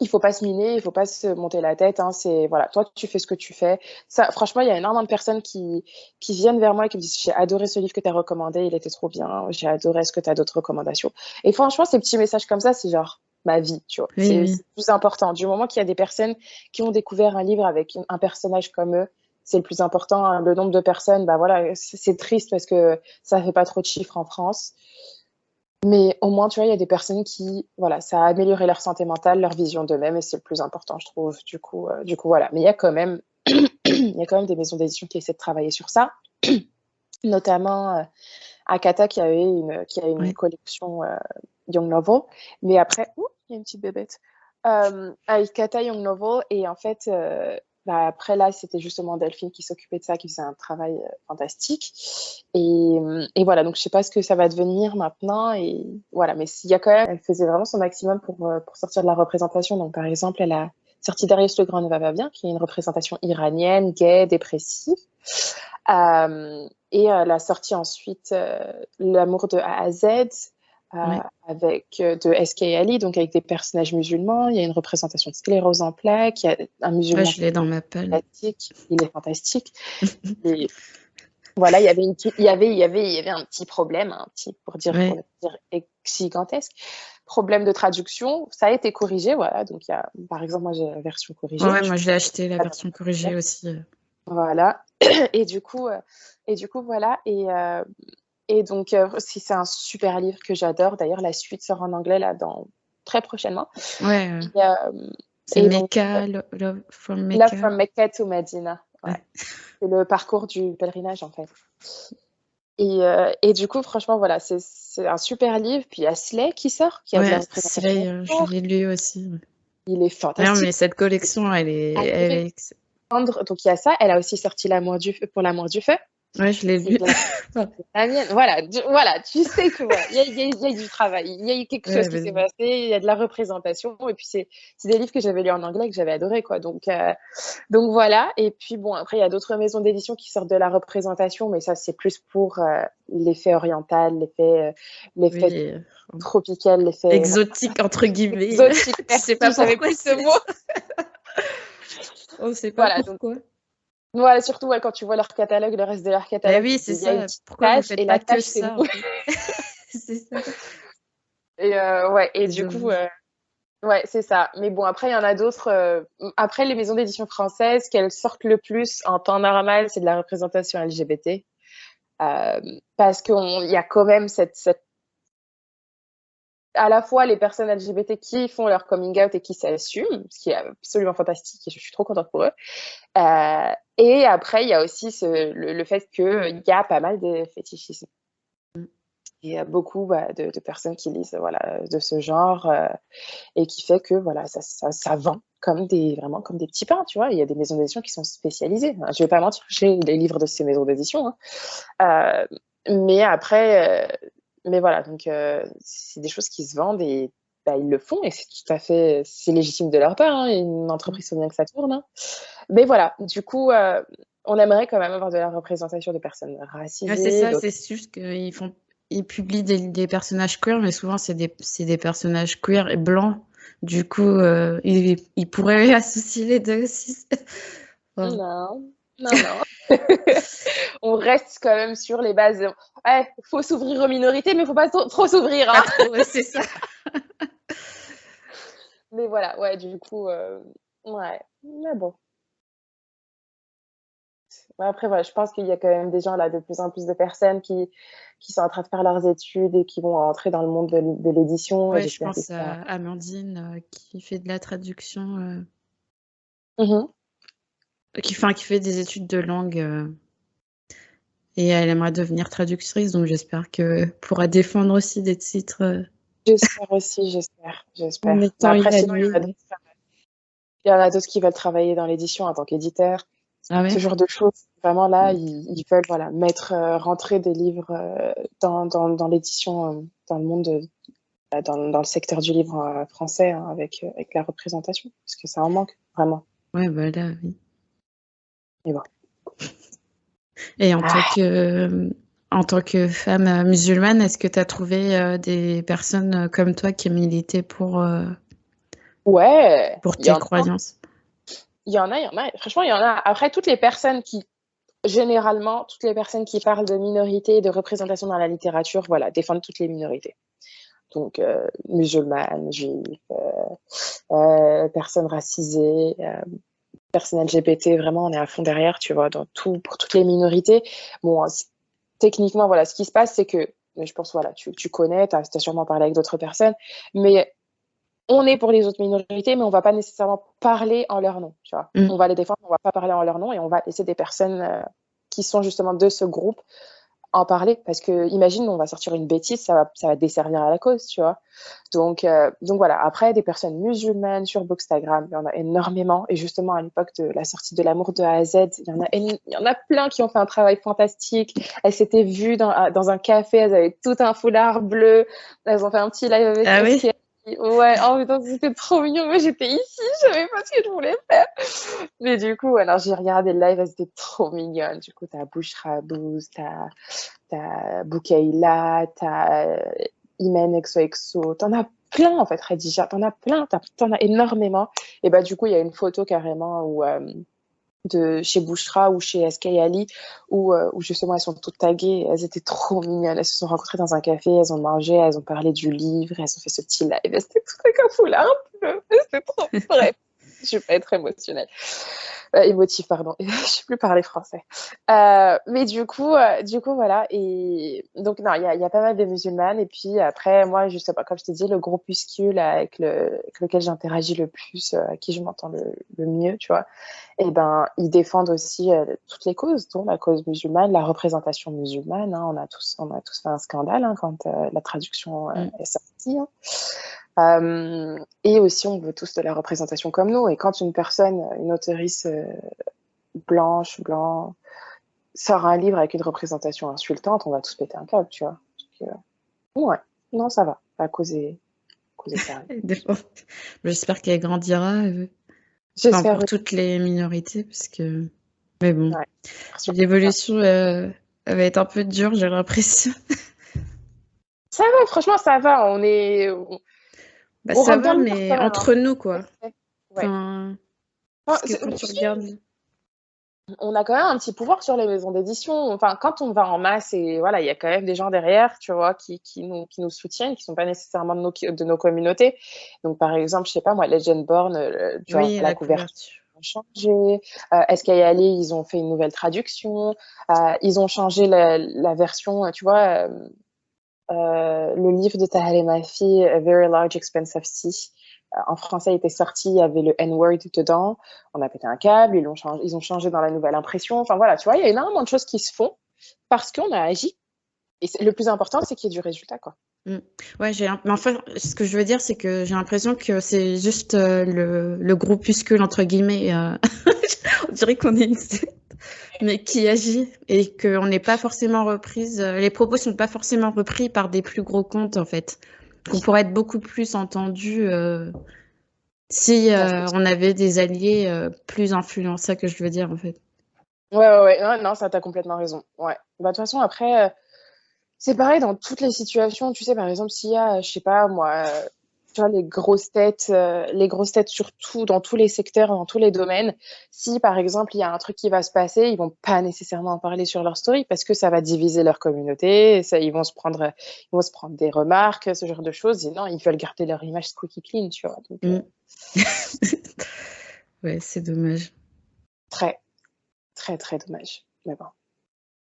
il faut pas se miner, il faut pas se monter la tête. C'est toi tu fais ce que tu fais. Ça, franchement, il y a énormément de personnes qui viennent vers moi et qui me disent j'ai adoré ce livre que tu as recommandé, il était trop bien. J'ai adoré. Est-ce que tu as d'autres recommandations? Et franchement, ces petits messages comme ça, c'est genre ma vie, tu vois. Oui. C'est plus important. Du moment qu'il y a des personnes qui ont découvert un livre avec un personnage comme eux, c'est le plus important. Le nombre de personnes, c'est triste parce que ça fait pas trop de chiffres en France. Mais au moins, tu vois, il y a des personnes qui, ça a amélioré leur santé mentale, leur vision d'eux-mêmes, et c'est le plus important, je trouve. Du coup, voilà. Mais il y a quand même, des maisons d'édition qui essaient de travailler sur ça, notamment Akata qui a une collection Young Novel. Mais après, il y a une petite bébête. Akata Young Novel, et en fait, après là, c'était justement Delphine qui s'occupait de ça, qui faisait un travail fantastique. Et voilà, donc je sais pas ce que ça va devenir maintenant. Et voilà, mais il y a quand même, elle faisait vraiment son maximum pour sortir de la représentation. Donc par exemple, elle a sorti Darius le Grand ne va bien, qui est une représentation iranienne, gay, dépressive. Et elle a sorti ensuite L'amour de A à Z, avec de S.K. Ali, donc avec des personnages musulmans. Il y a une représentation de sclérose en plaques. Il y a un musulman. Je l'ai dans ma palle. Il est fantastique. Et voilà, il y avait un petit problème, pour dire gigantesque, problème de traduction. Ça a été corrigé, voilà. Donc par exemple, moi j'ai la version corrigée. Ouais, moi je l'ai acheté la version corrigée aussi. Voilà. Et du coup, voilà. Et donc, c'est un super livre que j'adore. D'ailleurs, la suite sort en anglais là très prochainement. Ouais. C'est Mecca, Love from Mecca. Love from Mecca to Medina. Ouais. C'est le parcours du pèlerinage en fait. Et du coup, franchement, voilà, c'est un super livre. Puis il y a Slay qui sort, qui a de la représentation. Slay, je l'ai lu aussi. Il est fantastique. Non, mais cette collection, elle est... Donc il y a ça. Elle a aussi sorti Pour l'amour du feu. Ouais, je l'ai lu. La mienne, voilà, tu sais que il y a du travail, il y a eu quelque chose qui s'est passé, il y a de la représentation, et puis c'est des livres que j'avais lus en anglais que j'avais adoré, quoi. Donc voilà. Et puis bon, après il y a d'autres maisons d'édition qui sortent de la représentation, mais ça c'est plus pour l'effet oriental, l'effet tropical, l'effet exotique entre guillemets. Exotique. Je sais pas pourquoi ce mot. On ne sait pas Voilà, donc pourquoi. voilà, surtout quand tu vois leur catalogue, le reste de leur Bah catalogue, oui, il c'est y a une ça. petite Pourquoi vous tache faites et pas la que tache, c'est ça, nous. en fait? C'est ça, Et ouais, et c'est du coup, dommage. ouais, c'est ça. Mais bon, après, il y en a d'autres. Après, les maisons d'édition françaises, qu'elles sortent le plus en temps normal, c'est de la représentation LGBT. Parce qu'il y a quand même à la fois les personnes LGBT qui font leur coming out et qui s'assument, ce qui est absolument fantastique et je suis trop contente pour eux. Et après, il y a aussi le fait qu'il y a pas mal de fétichisme. Il y a beaucoup de personnes qui lisent voilà, de ce genre et qui fait que voilà, ça vend vraiment comme des petits pains, tu vois. Il y a des maisons d'édition qui sont spécialisées. Je vais pas mentir, j'ai les livres de ces maisons d'édition. Hein. Mais après, mais voilà, donc c'est des choses qui se vendent et ils le font et c'est tout à fait, c'est légitime de leur part. Hein. Une entreprise, faut bien que ça tourne. Hein. Mais voilà, du coup, on aimerait quand même avoir de la représentation de personnes Ouais, c'est racisées, ça, d'autres. c'est juste ils publient des personnages queer, mais souvent c'est des personnages queer et blancs. Du coup, ils pourraient associer les deux aussi. Enfin, Non, non, non. On reste quand même sur les bases. Ouais, faut s'ouvrir aux minorités, mais faut pas trop s'ouvrir. pas Hein. trop, ouais, c'est ça. Mais voilà, ouais, du coup, ouais. Mais bon. Ouais, après, voilà, je pense qu'il y a quand même des gens là, de plus en plus de personnes qui sont en train de faire leurs études et qui vont entrer dans le monde de l'édition. Et Ouais, je j'espère que pense ça. à Amandine qui fait de la traduction, Mhm. qui fait des études de langue et elle aimerait devenir traductrice, donc j'espère que pourra défendre aussi des titres J'espère aussi, en j'espère. Mais étant après, sinon, évaluée. il y en a d'autres qui veulent travailler dans l'édition en tant qu'éditeur. Ah Ce ouais? genre de choses. Vraiment, là, ils veulent voilà, rentrer des livres dans l'édition, dans le monde, dans le secteur du livre français, hein, avec la représentation, parce que ça en manque, vraiment. Ouais, bah là, oui. Mais bon. Et Ah, en tant que femme musulmane, est-ce que tu as trouvé des personnes comme toi qui militaient ouais, pour il y tes en a. croyances? Il y en a, il y en a. Franchement, il y en a. Après, généralement, toutes les personnes qui parlent de minorités et de représentation dans la littérature, voilà, défendent toutes les minorités. Donc, musulmanes, juifs, personnes racisées, personnes LGBT, vraiment, on est à fond derrière, tu vois, pour toutes les minorités. Bon, techniquement, voilà, ce qui se passe, c'est que, mais je pense, voilà, tu connais, tu as sûrement parlé avec d'autres personnes, mais on est pour les autres minorités, mais on va pas nécessairement parler en leur nom, tu vois. Mm. On va les défendre, on va pas parler en leur nom et on va laisser des personnes qui sont justement de ce groupe en parler parce que imagine on va sortir une bêtise, ça va desservir à la cause, tu vois. Donc voilà, après des personnes musulmanes sur Bookstagram, il y en a énormément et justement à l'époque de la sortie de l'amour de A à Z, il y en a plein qui ont fait un travail fantastique. Elles s'étaient vues dans un café, elles avaient tout un foulard bleu, elles ont fait un petit live avec Ah oui? SK. Ouais, oh putain, c'était trop mignon. Moi, j'étais ici, je savais pas ce que je voulais faire. Mais du coup, alors j'ai regardé le live, elles étaient trop mignonnes. Du coup, t'as Bouchra Abouz, t'as Boukaïla, t'as Imen XOXO, t'en as plein en fait, Khadija, t'en as plein, t'en as énormément. Et bah du coup, il y a une photo carrément de chez Bouchra ou chez SK Ali où justement elles sont toutes taguées, elles étaient trop mignonnes, elles se sont rencontrées dans un café, elles ont mangé, elles ont parlé du livre, elles ont fait ce petit live, c'était tout avec un foulard bleu, c'était trop bref. Je vais pas être émotionnelle. Émotif, pardon. Je sais plus parler français. Mais du coup, voilà. Et donc, non, il y a pas mal de musulmanes. Et puis après, moi, justement, comme je t'ai dit, le groupuscule avec lequel j'interagis le plus, à qui je m'entends le mieux, tu vois, et ben, ils défendent aussi toutes les causes, dont la cause musulmane, la représentation musulmane. Hein. On a tous fait un scandale hein, quand la traduction Mm. est sortie. Hein. Et aussi, on veut tous de la représentation comme nous. Et quand une personne, une auteurice blanc, sort un livre avec une représentation insultante, on va tous péter un câble, tu vois. Donc, ouais, non, ça va. La cause est sérieuse. J'espère qu'elle grandira. Enfin, J'espère pour aussi. toutes les minorités, parce que. Mais bon, Ouais, surtout pour ça. l'évolution elle va être un peu dure, j'ai l'impression. Ça va, franchement, ça va. Bah, On ça rentre dans va, le mur mais quand même. Hein. entre nous, quoi. Ouais. Enfin, Enfin, Parce que quand tu regardes... on a quand même un petit pouvoir sur les maisons d'édition. Enfin, quand on va en masse, et voilà, il y a quand même des gens derrière, tu vois, qui nous soutiennent, qui sont pas nécessairement de nos communautés. Donc, par exemple, je sais pas moi, Legendborn, tu vois, Oui, la la couverture couverture. a changé. SKYLE, ils ont fait une nouvelle traduction. Ils ont changé la version, tu vois, le livre de Tahar Mafi, A Very Large Expensive Sea. En français, il était sorti, il y avait le N-word dedans. On a pété un câble, ils ont changé dans la nouvelle impression. Enfin voilà, tu vois, il y a énormément de choses qui se font parce qu'on a agi. Et le plus important, c'est qu'il y ait du résultat, quoi. Ouais, mais enfin, ce que je veux dire, c'est que j'ai l'impression que c'est juste le groupuscule, entre guillemets, on dirait qu'on est une secte, mais qui agit et qu'on n'est pas forcément reprise. Les propos sont pas forcément repris par des plus gros comptes, en fait. Qu'on pourrait être beaucoup plus entendu si Non, c'est- on avait des alliés plus influents, c'est ça que je veux dire, en fait. ouais. Non, non, ça, t'as complètement raison. Ouais. Bah, de toute façon, après, c'est pareil dans toutes les situations. Tu sais, par exemple, s'il y a, je sais pas, moi, tu vois, les grosses têtes surtout dans tous les secteurs, dans tous les domaines. Si, par exemple, il y a un truc qui va se passer, ils vont pas nécessairement en parler sur leur story parce que ça va diviser leur communauté. Ils vont se prendre des remarques, ce genre de choses. Et non, ils veulent garder leur image squeaky clean, tu vois. Donc, Mm. Ouais, c'est dommage. très, très, très dommage. Mais bon.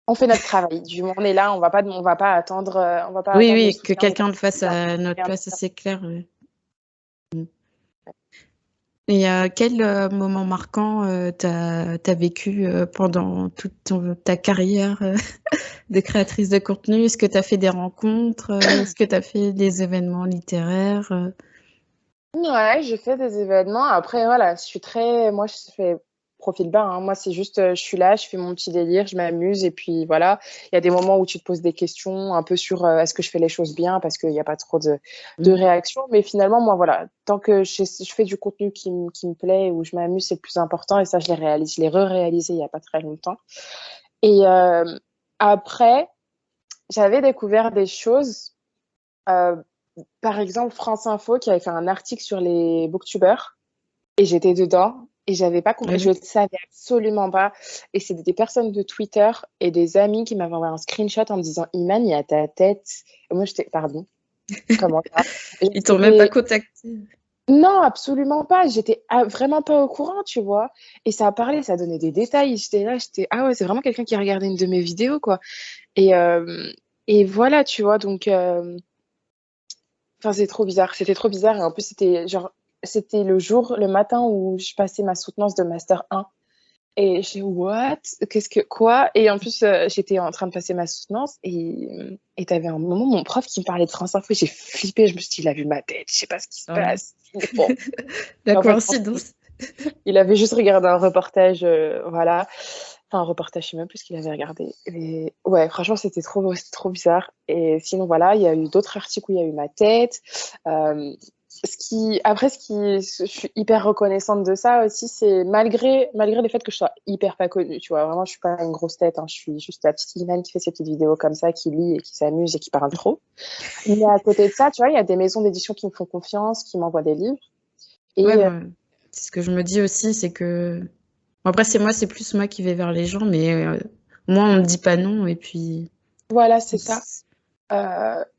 On fait notre travail. Du moment où on est là, on va pas attendre, Oui, le oui, que soutien des quelqu'un le personnes fasse qui savent à notre rien place, faire. c'est clair. Ouais. Et quel moment marquant t'as vécu pendant toute ta carrière de créatrice de contenu? Est-ce que tu as fait des rencontres? Est-ce que tu as fait des événements littéraires? Ouais, j'ai fait des événements. Après, voilà, moi, je fais profil bas, hein. Moi, c'est juste, je suis là, je fais mon petit délire, je m'amuse. Et puis, voilà, il y a des moments où tu te poses des questions un peu sur est-ce que je fais les choses bien parce qu'il n'y a pas trop de Mm. réactions. Mais finalement, moi, voilà, tant que je fais du contenu qui me plaît, où je m'amuse, c'est le plus important. Et ça, je l'ai réalisé. Je l'ai re-réalisé il n'y a pas très longtemps. Et après, j'avais découvert des choses. euh, Par exemple, France Info qui avait fait un article sur les booktubers et j'étais dedans et j'avais pas Ah compris, je oui. ne savais absolument pas. Et c'était des personnes de Twitter et des amis qui m'avaient envoyé un screenshot en me disant Iman, il y a ta tête. Et moi, j'étais, pardon, comment ça? Et Ils t'ont même pas j'étais, contacté. non, absolument pas. J'étais vraiment pas au courant, tu vois. Et ça a parlé, ça donnait des détails. J'étais là, ah ouais, c'est vraiment quelqu'un qui a regardé une de mes vidéos, quoi. Et, euh, et voilà, tu vois, donc. Enfin, c'est trop bizarre. C'était trop bizarre. Et en plus, c'était le matin où je passais ma soutenance de Master 1. Et j'ai what? Quoi? Et en plus, j'étais en train de passer ma soutenance et t'avais un moment, mon prof qui me parlait de France Info. J'ai flippé. Je me suis dit, il a vu ma tête. Je sais pas ce qui se Oh non. passe. Bon. La En fait, non, coïncidence. il avait juste regardé un reportage, voilà. Enfin, un reportage, je sais même plus ce qu'il avait regardé. Mais ouais, franchement, c'était trop bizarre. Et sinon, voilà, il y a eu d'autres articles où il y a eu ma tête. Euh, je suis hyper reconnaissante de ça aussi, c'est malgré le fait que je sois hyper pas connue, tu vois. Vraiment, je suis pas une grosse tête, hein, je suis juste la petite Iman qui fait ses petites vidéos comme ça, qui lit et qui s'amuse et qui parle trop. Mais à côté de ça, tu vois, il y a des maisons d'édition qui me font confiance, qui m'envoient des livres. Ouais, Et bah, c'est ce que je me dis aussi, c'est que... Bon, après, c'est plus moi qui vais vers les gens, mais moi, on me dit pas non, et puis... voilà, c'est ça.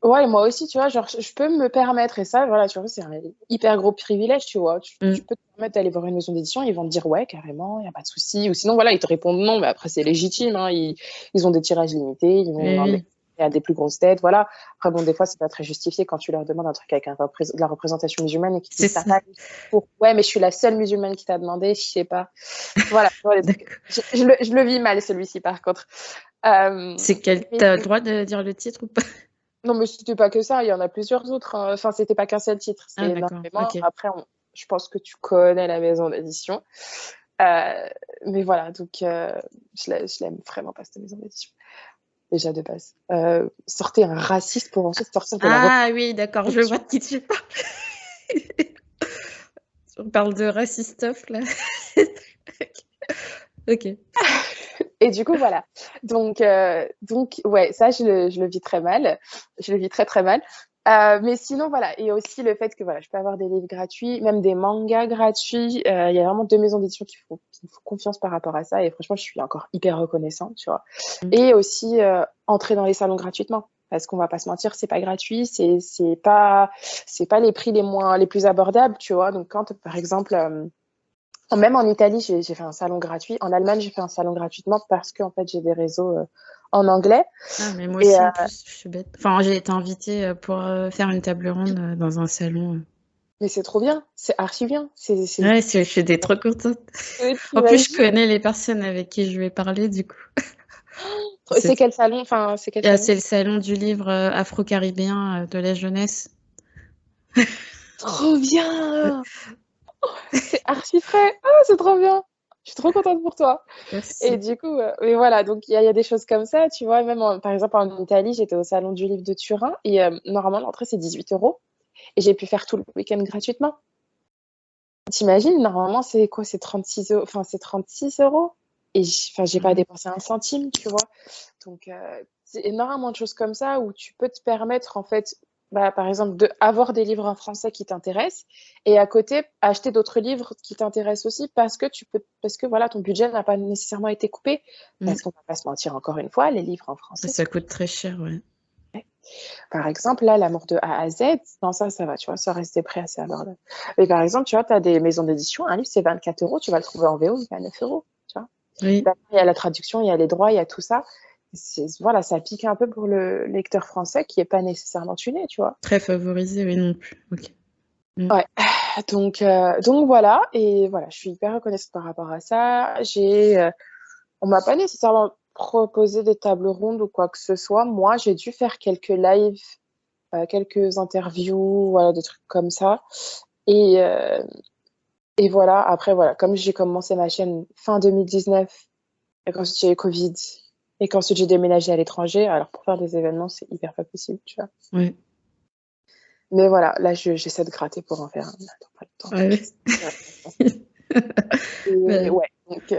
Ouais, moi aussi, tu vois, genre, je peux me permettre, et ça, voilà, tu vois, c'est un hyper gros privilège, tu vois. Tu Mm. peux te permettre d'aller voir une maison d'édition, ils vont te dire ouais, carrément, il n'y a pas de souci. Ou sinon, voilà, ils te répondent non, mais après, c'est légitime, hein, ils ont des tirages limités, ils vont Oui, demander oui. à des plus grosses têtes, voilà. Après, bon, des fois, c'est pas très justifié quand tu leur demandes un truc avec de la représentation musulmane et qu'ils C'est disent ça ça. pas pour, ouais, mais je suis la seule musulmane qui t'a demandé, je sais pas. Voilà, tu vois, les trucs. D'accord. Je le vis mal, celui-ci, par contre. Mais T'as le droit de dire le titre ou pas? non, mais c'était pas que ça, il y en a plusieurs autres, hein. Enfin, c'était pas qu'un seul titre, Ah, c'était d'accord. énormément. Ok. Après, je pense que tu connais la maison d'édition. Euh, mais voilà, donc je l'aime vraiment pas, cette maison d'édition, déjà de base. Sortez un raciste pour ensuite sortir de la Ah oui, d'accord, je vois reproduction. de qui tu parles. On parle de racistoff, là. Ok. Et du coup, voilà. Donc ouais, ça, je le vis très mal. Je le vis très, très mal. Mais sinon, voilà. Et aussi le fait que voilà, je peux avoir des livres gratuits, même des mangas gratuits. Il y a vraiment 2 maisons d'édition qui me font confiance par rapport à ça. Et franchement, je suis encore hyper reconnaissante, tu vois. Mm. Et aussi, entrer dans les salons gratuitement. Parce qu'on va pas se mentir, c'est pas gratuit, c'est pas les prix les plus abordables, tu vois. Donc quand, par exemple, même en Italie, j'ai fait un salon gratuit. En Allemagne, j'ai fait un salon gratuitement parce que en fait, j'ai des réseaux en anglais. Ah, mais moi Et aussi, en plus, je suis bête. Enfin, j'ai été invitée pour faire une table ronde dans un salon. mais c'est trop bien, c'est archi bien. Ouais, je suis trop contente. Oui, En plus, je t'imagines. connais les personnes avec qui je vais parler, du coup. C'est C'est quel salon? Enfin, c'est quel salon? c'est le salon du livre afro-caribéen de la jeunesse. Trop Ouais, bien! C'est archi frais. Ah, c'est trop bien. Je suis trop contente pour toi. Et merci. du coup, et voilà, donc il y a des choses comme ça, tu vois. Même par exemple, en Italie, j'étais au salon du livre de Turin et normalement, l'entrée, c'est 18 € et j'ai pu faire tout le week-end gratuitement. T'imagines, normalement, c'est quoi? C'est 36 €. Enfin, c'est 36 € et enfin, j'ai pas Mhm. dépensé un centime, tu vois. Donc, c'est énormément de choses comme ça où tu peux te permettre, en fait, bah, par exemple, d'avoir des livres en français qui t'intéressent et à côté, acheter d'autres livres qui t'intéressent aussi parce que voilà, ton budget n'a pas nécessairement été coupé. Mm. Parce qu'on va pas se mentir, encore une fois, les livres en français Ça sont coûte très cher, ouais. chers. Par exemple, là, L'amour de A à Z, non, ça va, tu vois, ça reste des prix assez abordables. Mais par exemple, tu vois, tu as des maisons d'édition, un livre, c'est 24 €, tu vas le trouver en VO, il est à 9 €, tu vois. Oui, Derrière, il y a la traduction, il y a les droits, il y a tout ça. Voilà, ça pique un peu pour le lecteur français qui est pas nécessairement tuné, tu vois. très favorisé, oui, non plus. Ok. Mm. Ouais, donc voilà, et voilà, je suis hyper reconnaissante par rapport à ça. On m'a pas nécessairement proposé des tables rondes ou quoi que ce soit. Moi, j'ai dû faire quelques lives, quelques interviews, voilà, des trucs comme ça. Et, euh, et voilà, après, voilà, comme j'ai commencé ma chaîne fin 2019, et qu'ensuite j'ai eu Covid, et qu'ensuite j'ai déménagé à l'étranger, alors pour faire des événements, c'est hyper pas possible, tu vois. Ouais. Mais voilà, là, j'essaie de gratter pour en faire un. Attends, pas le temps. Ouais. Et Ouais. ouais, donc,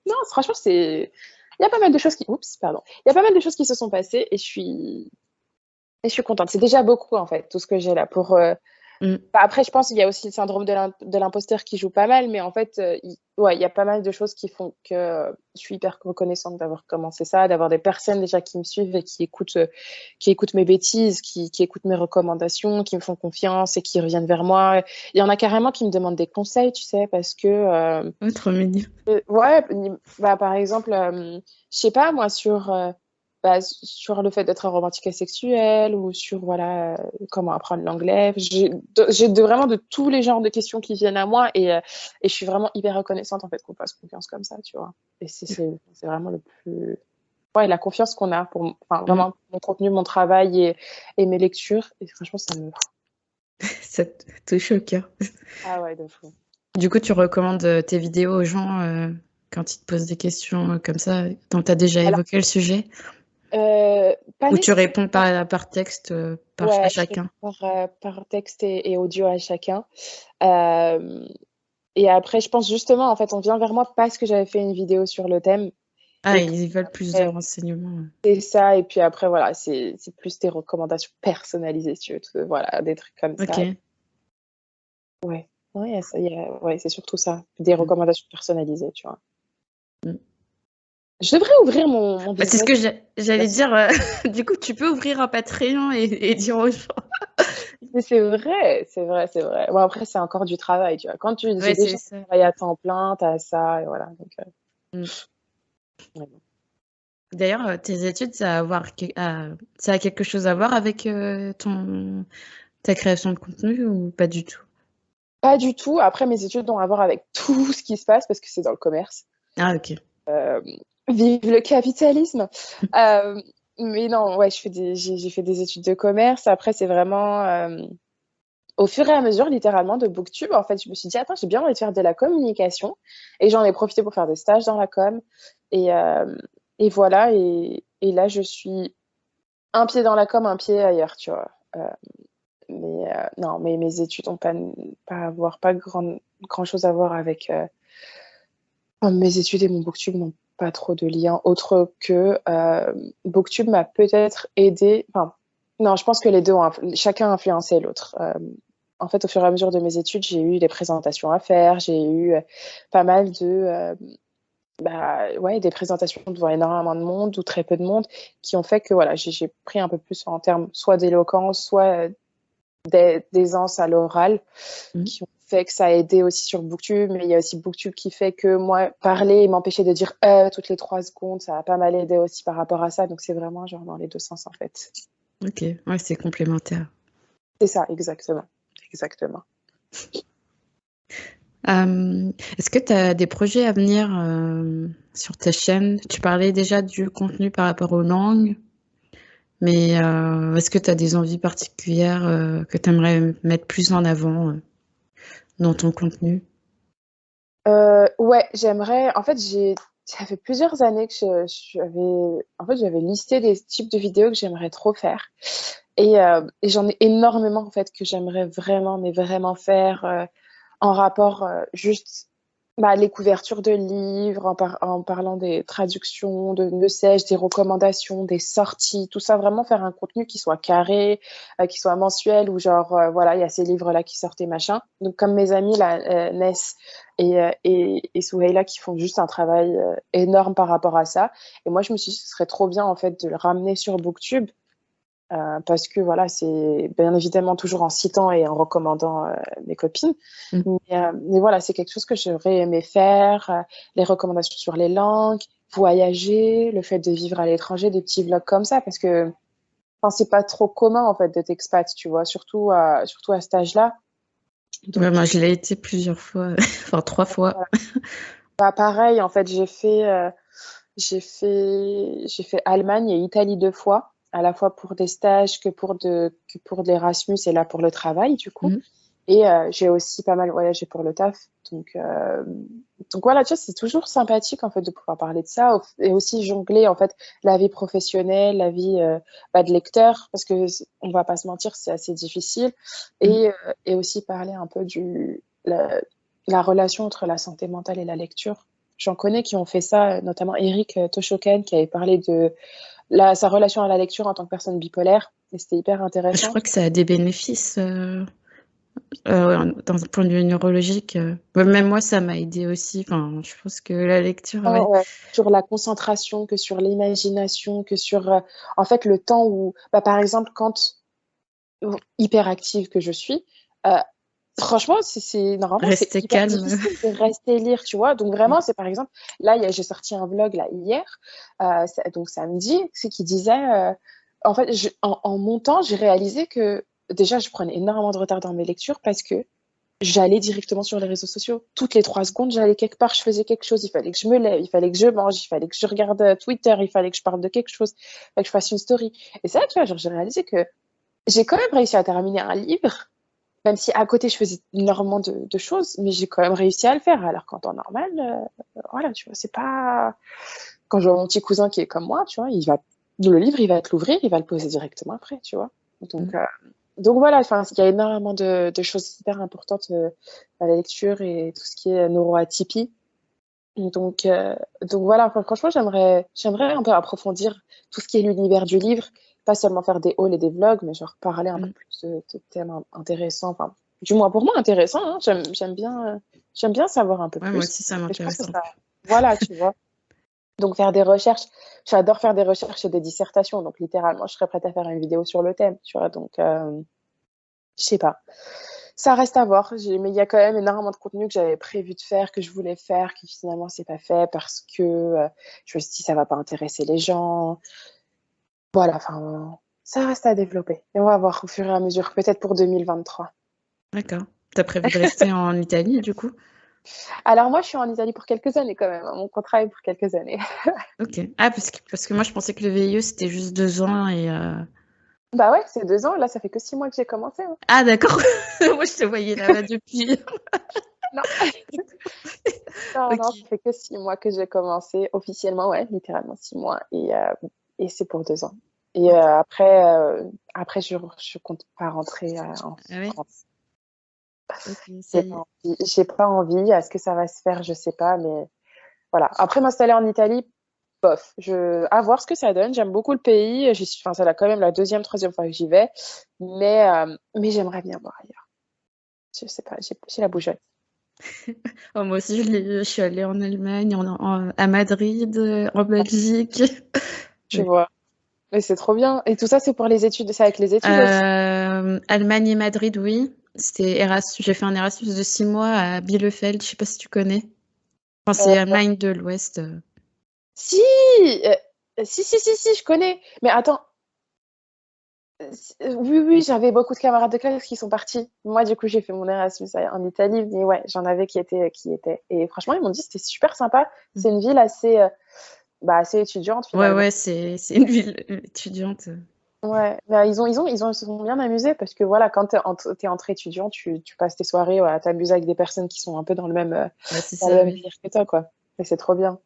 non, franchement, il y a pas mal de choses qui. Oups, pardon. Il y a pas mal de choses qui se sont passées et je suis contente. C'est déjà beaucoup, en fait, tout ce que j'ai là pour. Mm. Bah, après, je pense qu'il y a aussi le syndrome de l'imposteur qui joue pas mal, mais en fait, ouais, il y a pas mal de choses qui font que je suis hyper reconnaissante d'avoir commencé ça, d'avoir des personnes déjà qui me suivent et qui écoutent mes bêtises, qui écoutent mes recommandations, qui me font confiance et qui reviennent vers moi. Il y en a carrément qui me demandent des conseils, tu sais, parce que Ouais, trop mignon. ouais, bah, par exemple, je sais pas moi, sur le fait d'être un romantique asexuel ou sur voilà, comment apprendre l'anglais. Vraiment de tous les genres de questions qui viennent à moi et je suis vraiment hyper reconnaissante en fait qu'on fasse confiance comme ça, tu vois. Et c'est vraiment le plus. Ouais, la confiance qu'on a enfin, Mm. vraiment mon contenu, mon travail et mes lectures. Et franchement, ça me. Ça te touche au cœur. Ah ouais, de fou. Du coup, tu recommandes tes vidéos aux gens quand ils te posent des questions comme ça, dont tu as déjà Alors, évoqué le sujet, pas ou tu nécessairement. réponds par texte à Ouais, je réponds chacun. par texte et audio à chacun. Euh, et après, je pense justement, en fait, on vient vers moi parce que j'avais fait une vidéo sur le thème. Ah, Et ils veulent plus de après, renseignements. c'est ça. Et puis après, voilà, c'est plus tes recommandations personnalisées, si tu veux. Voilà, des trucs comme ça. Ok. Ouais, ouais, ouais, c'est surtout ça. Des Mm. recommandations personnalisées, tu vois. Mm. Je devrais ouvrir mon Bah, c'est ce business. que j'allais dire. Du coup, tu peux ouvrir un Patreon et dire aux gens. Mais c'est vrai, c'est vrai, c'est vrai. Bon, après, c'est encore du travail, tu vois. J'ai Ouais, c'est déjà ça. travaillé à temps plein, t'as ça, et voilà. Donc, Mm. ouais. D'ailleurs, tes études, ça a quelque chose à voir avec ta création de contenu ou pas du tout? Pas du tout. Après, mes études ont à voir avec tout ce qui se passe parce que c'est dans le commerce. Ah, ok. Euh, Vive le capitalisme. Euh, mais non, ouais, j'ai fait des études de commerce. Après, c'est vraiment au fur et à mesure, littéralement, de Booktube. En fait, je me suis dit, attends, j'ai bien envie de faire de la communication. Et j'en ai profité pour faire des stages dans la com. Et, euh, et voilà. Et là, je suis un pied dans la com, un pied ailleurs, tu vois. Mais non, mais mes études n'ont pas grand chose à voir avec. Enfin, mes études et mon Booktube n'ont pas trop de lien autre que Booktube m'a peut-être aidé. Enfin, Non, je pense que les deux ont chacun a influencé l'autre. En fait, au fur et à mesure de mes études, j'ai eu des présentations à faire, j'ai eu pas mal de ouais, des présentations devant énormément de monde ou très peu de monde qui ont fait que voilà, j'ai pris un peu plus en termes soit d'éloquence, soit d'aisance à l'oral, Mhm. qui ont fait que ça a aidé aussi sur Booktube. Mais il y a aussi Booktube qui fait que moi, parler et m'empêcher de dire toutes les 3 secondes, ça a pas mal aidé aussi par rapport à ça. Donc c'est vraiment genre dans les deux sens en fait. Ok, ouais, c'est complémentaire. C'est ça, exactement. Exactement. Est-ce que tu as des projets à venir sur ta chaîne? Tu parlais déjà du contenu par rapport aux langues, mais est-ce que tu as des envies particulières que tu aimerais mettre plus en avant dans ton contenu? Ouais, j'aimerais. En fait, ça fait plusieurs années que j'avais listé des types de vidéos que j'aimerais trop faire. Et j'en ai énormément, en fait, que j'aimerais vraiment, mais vraiment faire en rapport juste les couvertures de livres, en parlant des traductions, de sais-je, des recommandations, des sorties, tout ça, vraiment faire un contenu qui soit carré, qui soit mensuel, ou genre, voilà, il y a ces livres-là qui sortent et machin. Donc, comme mes amis, là, Ness et Souheila, qui font juste un travail énorme par rapport à ça. Et moi, je me suis dit, ce serait trop bien, en fait, de le ramener sur Booktube. Parce que voilà, c'est bien évidemment toujours en citant et en recommandant mes copines. Mm. Mais voilà, c'est quelque chose que j'aurais aimé faire. Les recommandations sur les langues, voyager, le fait de vivre à l'étranger, des petits vlogs comme ça, parce que enfin, c'est pas trop commun en fait d'être expat, tu vois, surtout à cet âge-là. Ouais, Donc, moi, je l'ai été plusieurs fois, enfin 3 fois. voilà. Pareil, en fait, j'ai fait Allemagne et Italie 2 fois, à la fois pour des stages que pour de l'Erasmus et là pour le travail, du coup. Mm. Et j'ai aussi pas mal voyagé pour le taf. Donc voilà, tu vois, c'est toujours sympathique en fait de pouvoir parler de ça et aussi jongler en fait la vie professionnelle, la vie de lecteur, parce que on va pas se mentir, c'est assez difficile. Mm. Et aussi parler un peu la relation entre la santé mentale et la lecture. J'en connais qui ont fait ça, notamment Eric Toshoken qui avait parlé de sa relation à la lecture en tant que personne bipolaire. Et c'était hyper Je intéressant. crois que ça a des bénéfices dans un point de vue neurologique. Ouais, même moi, ça m'a aidé aussi. Enfin, je pense que la lecture, Ah ouais. ouais, sur la concentration, que sur l'imagination, que sur en fait le temps où, par exemple, quand hyperactive que je suis, euh, franchement, normalement c'est Rester hyper calme. difficile de rester lire, tu vois. Donc vraiment, c'est par exemple, là, j'ai sorti un vlog là hier, donc samedi, c'est qui disait, en fait, en montant, j'ai réalisé que déjà, je prenais énormément de retard dans mes lectures parce que j'allais directement sur les réseaux sociaux. Toutes les 3 secondes, j'allais quelque part, je faisais quelque chose. Il fallait que je me lève, il fallait que je mange, il fallait que je regarde Twitter, il fallait que je parle de quelque chose, il fallait que je fasse une story. Et c'est là, tu vois, genre, j'ai réalisé que j'ai quand même réussi à terminer un livre, même si à côté, je faisais énormément de choses, mais j'ai quand même réussi à le faire. Alors qu'en temps normal, voilà, tu vois, c'est pas... Quand je vois mon petit cousin qui est comme moi, tu vois, le livre, il va te l'ouvrir, il va le poser directement après, tu vois. Mm. Donc, euh, donc voilà, enfin, il y a énormément de choses hyper importantes à la lecture et tout ce qui est neuroatypie. Donc, euh, donc voilà, enfin, franchement, j'aimerais un peu approfondir tout ce qui est l'univers du livre, pas seulement faire des hauls et des vlogs, mais genre parler un peu Mm. plus de thèmes intéressants, enfin, du moins pour moi intéressants, hein. J'aime bien savoir un peu Ouais, moi plus. aussi, ça Et je pense que m'intéresse un ça, peu. voilà, tu vois. Donc faire des recherches, j'adore faire des recherches et des dissertations, donc littéralement, je serais prête à faire une vidéo sur le thème, tu vois. Donc, je sais pas. Ça reste à voir. Mais il y a quand même énormément de contenu que j'avais prévu de faire, que je voulais faire, qui finalement c'est pas fait parce que je me suis dit ça va pas intéresser les gens. Voilà, enfin, ça reste à développer. Et on va voir au fur et à mesure, peut-être pour 2023. D'accord. T'as prévu de rester en Italie, du coup? Alors moi, je suis en Italie pour quelques années quand même, hein. Mon contrat est pour quelques années. Ok. Ah, parce que moi, je pensais que le VIE, c'était juste 2 ans et... Bah ouais, c'est 2 ans. Là, ça fait que 6 mois que j'ai commencé, hein. Ah, d'accord. Moi, je te voyais là-bas depuis. Non, non, non, ça Ok. fait que 6 mois que j'ai commencé officiellement, ouais, littéralement 6 mois. Et c'est pour 2 ans. Et Ok. après, je compte pas rentrer en Ah ouais? France. Ok, ça y est. J'ai pas envie. Est-ce que ça va se faire? Je sais pas, mais voilà. Après, m'installer en Italie, bof. À voir ce que ça donne. J'aime beaucoup le pays. Enfin, c'est quand même la deuxième, troisième fois que j'y vais. Mais j'aimerais bien voir ailleurs. Je sais pas, j'ai la bougeotte. Oh, moi aussi, je suis allée en Allemagne, à Madrid, en Belgique. Tu Ouais. vois. Mais c'est trop bien. Et tout ça, c'est pour les études. C'est avec les études aussi. Allemagne et Madrid, oui. J'ai fait un Erasmus de 6 mois à Bielefeld, je sais pas si tu connais. Enfin, c'est Euh, Allemagne de l'Ouest. si, si, je connais. Mais attends. Oui, oui, j'avais beaucoup de camarades de classe qui sont partis. Moi, du coup, j'ai fait mon Erasmus en Italie. Mais ouais, j'en avais qui étaient. Et franchement, ils m'ont dit que c'était super sympa. C'est une ville assez étudiante Ouais, finalement. ouais, c'est une ville étudiante. Ouais, mais ils se sont bien amusés parce que voilà, quand t'es entre étudiants, tu passes tes soirées à t'amuser avec des personnes qui sont un peu Ouais, c'est dans le ça, même oui. délire que toi, quoi. Et c'est trop bien.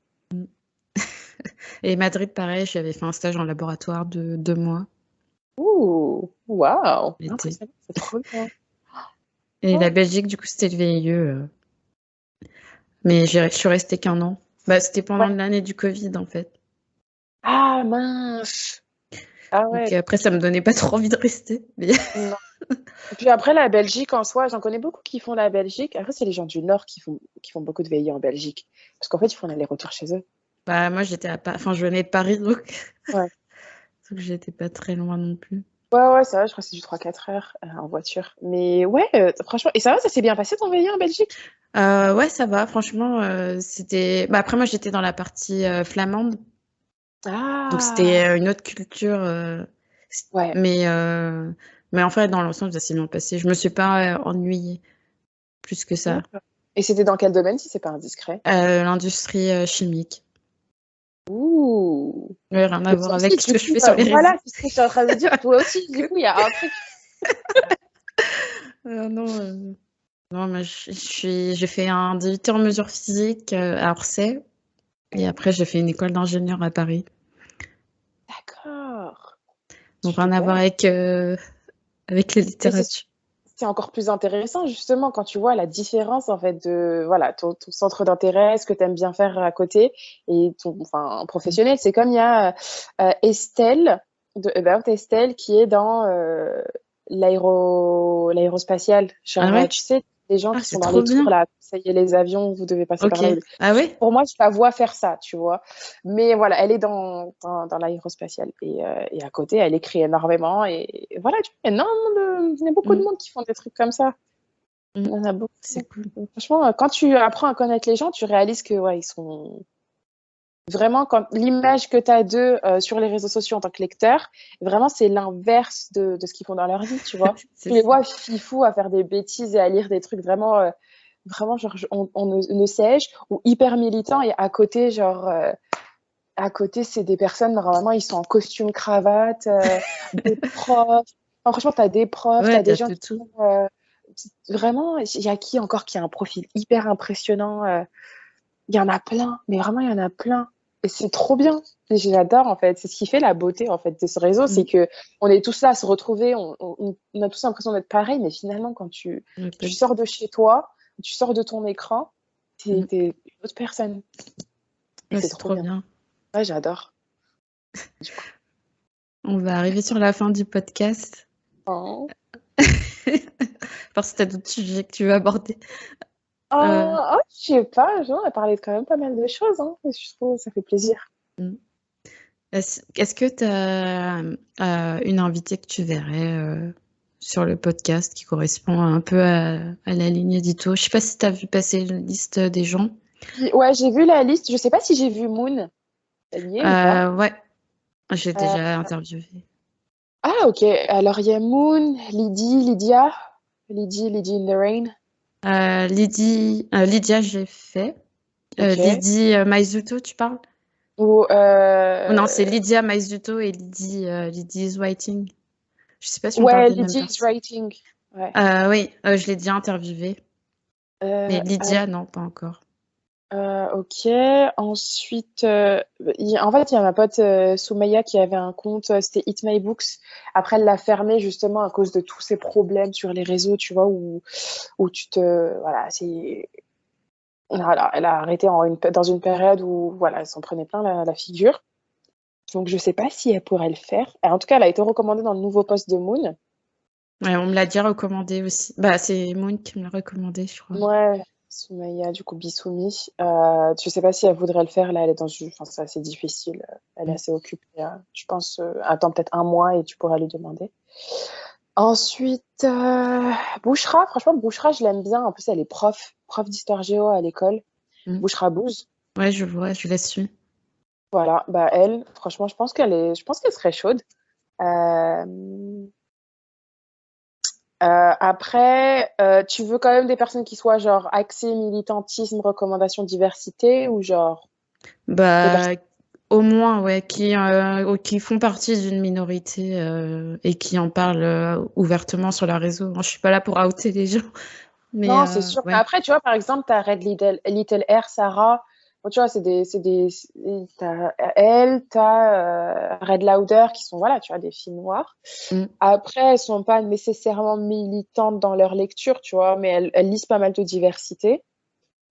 Et Madrid, pareil, j'avais fait un stage en laboratoire de 2 mois Ouh, waouh, l'été. impressionnant, c'est trop bien. Et la Oh, Belgique, du coup, c'était le VIE. Mais je suis restée qu'un an. Bah, c'était pendant ouais. l'année du Covid, en fait. Ah mince. Ah Donc ouais. après, ça me donnait pas trop envie de rester. Mais Non. Et puis après, la Belgique en soi, j'en connais beaucoup qui font la Belgique. Après, c'est les gens du Nord qui font beaucoup de VIE en Belgique. Parce qu'en fait, ils font l'aller-retour chez eux. bah, moi, j'étais enfin, je venais de Paris, Ouais. donc j'étais pas très loin non plus. Ouais, ouais, c'est vrai, je crois que c'est du 3-4 heures en voiture. Mais ouais, franchement, et ça va, ça s'est bien passé ton VIE en Belgique? Ouais, ça va, franchement, c'était. Bah, après, moi, j'étais dans la partie flamande, donc c'était Ah, une autre culture. ouais. Mais, euh, mais en fait, dans l'ensemble, ça s'est bien passé. Je me suis pas ennuyée plus que ça. D'accord. Et c'était dans quel domaine, si c'est pas indiscret? L'industrie chimique. Ouh. Ouais, rien à Mais voir toi aussi, avec ce du que je coup, fais sur les réseaux. voilà, c'est ce que je suis en train de dire. Toi aussi, du coup, il y a un truc. Non, non, mais j'ai fait un DUT en mesure physique à Orsay. Et après, j'ai fait une école d'ingénieur à Paris. D'accord. Donc, rien à voir Super. avec les Et littératures. c'est encore plus intéressant, justement, quand tu vois la différence, en fait, de voilà, ton centre d'intérêt, ce que tu aimes bien faire à côté, et ton enfin, professionnel. C'est comme il y a Estelle, de About Estelle, qui est dans l'aérospatiale. Ah Genre, ouais? tu sais, les gens Ah, qui sont c'est dans trop les tours, bien. là, ça y est, les avions, vous devez passer par Ok. là. Ah ouais? Pour moi, je la vois faire ça, tu vois. Mais voilà, elle est dans l'aérospatiale. Et à côté, elle écrit énormément. Et voilà, tu vois, il y a beaucoup de Mm, monde qui font des trucs comme ça. mm. Il y en a C'est beaucoup. cool. Donc, franchement, quand tu apprends à connaître les gens, tu réalises que, ouais, ils sont vraiment, quand l'image que tu as d'eux sur les réseaux sociaux en tant que lecteur, vraiment, c'est l'inverse de ce qu'ils font dans leur vie, tu vois. C'est Tu les ça. vois fifou à faire des bêtises et à lire des trucs vraiment genre, on ne sais-je, ou hyper militants, et à côté, c'est des personnes, normalement, ils sont en costume, cravate, des profs. Enfin, franchement, tu as des profs, tu Ouais, as des t'as gens de qui tout. sont. Vraiment, il y a qui encore qui a un profil hyper impressionnant. Il y en a plein, mais vraiment, il y en a plein. Et c'est trop bien. Et j'adore, en fait. C'est ce qui fait la beauté, en fait, de ce réseau. C'est Mm. que on est tous là à se retrouver. On a tous l'impression d'être pareil, mais finalement, quand Ouais, pas tu du sors de chez toi, tu sors de ton écran, tout. t'es une autre personne. Et Ouais, c'est c'est trop trop bien. bien. Ouais, j'adore. Du coup. On va arriver sur la fin du podcast. Oh. Parce que t'as d'autres sujets que tu veux aborder. Euh, Oh, je sais pas, on a parlé de quand même pas mal de choses, hein. Je trouve que ça fait plaisir. mm. Est-ce que tu as une invitée que tu verrais sur le podcast qui correspond un peu à la ligne édito? Je sais pas si tu as vu passer la liste des gens. Ouais, j'ai vu la liste. Je sais pas si j'ai vu Moon. Elle y est ou pas? Ouais, j'ai Euh, déjà interviewé. Ah, ok. Alors, il y a Moon, Lydie in the Rain. Lydia, j'ai fait. Ok. Lydie Maizuto, tu parles? Ou, Oh non, c'est Lydia Maizuto et Lydie is Writing. Je sais pas si on parle ouais, des mêmes Lydie is personnes. Writing. Ouais. Oui, je l'ai déjà interviewée. Mais Alors, Lydia, non, pas encore. ok. Ensuite, en fait, il y a ma pote Soumaya qui avait un compte, c'était Eat My Books. Après, elle l'a fermé justement à cause de tous ces problèmes sur les réseaux, tu vois, où tu te. Voilà, Voilà, elle a arrêté dans une période où voilà, elle s'en prenait plein la figure. Donc, je ne sais pas si elle pourrait le faire. En tout cas, elle a été recommandée dans le nouveau poste de Moon. Ouais, on me l'a déjà recommandé aussi. Bah, c'est Moon qui me l'a recommandé, je crois. Ouais, Soumaya, du coup, Bissoumi. Je sais pas si elle voudrait le faire. Là, elle est enfin, c'est assez difficile. Elle est assez occupée. Je pense, attends peut-être un mois et tu pourras lui demander. Ensuite, Bouchra. Franchement, Bouchra, je l'aime bien. En plus, elle est prof d'histoire géo à l'école. Mm. Bouchra Bouz. Ouais, je vois, je la suis. Voilà, bah elle, franchement, je pense qu'elle serait chaude. Euh, Après, tu veux quand même des personnes qui soient genre axées militantisme, recommandation, diversité ou genre des Bah, personnes. au moins, ouais, qui font partie d'une minorité et qui en parlent ouvertement sur la réseau. Moi, je suis pas là pour outer les gens, mais Non, c'est sûr. Mais ouais. après, tu vois, par exemple, t'as Red Little Air, Sarah. Bon, tu vois, t'as elle, t'as Red Lauder qui sont, voilà, tu vois, des filles noires. Mm. Après, elles sont pas nécessairement militantes dans leur lecture, tu vois, mais elles lisent pas mal de diversité.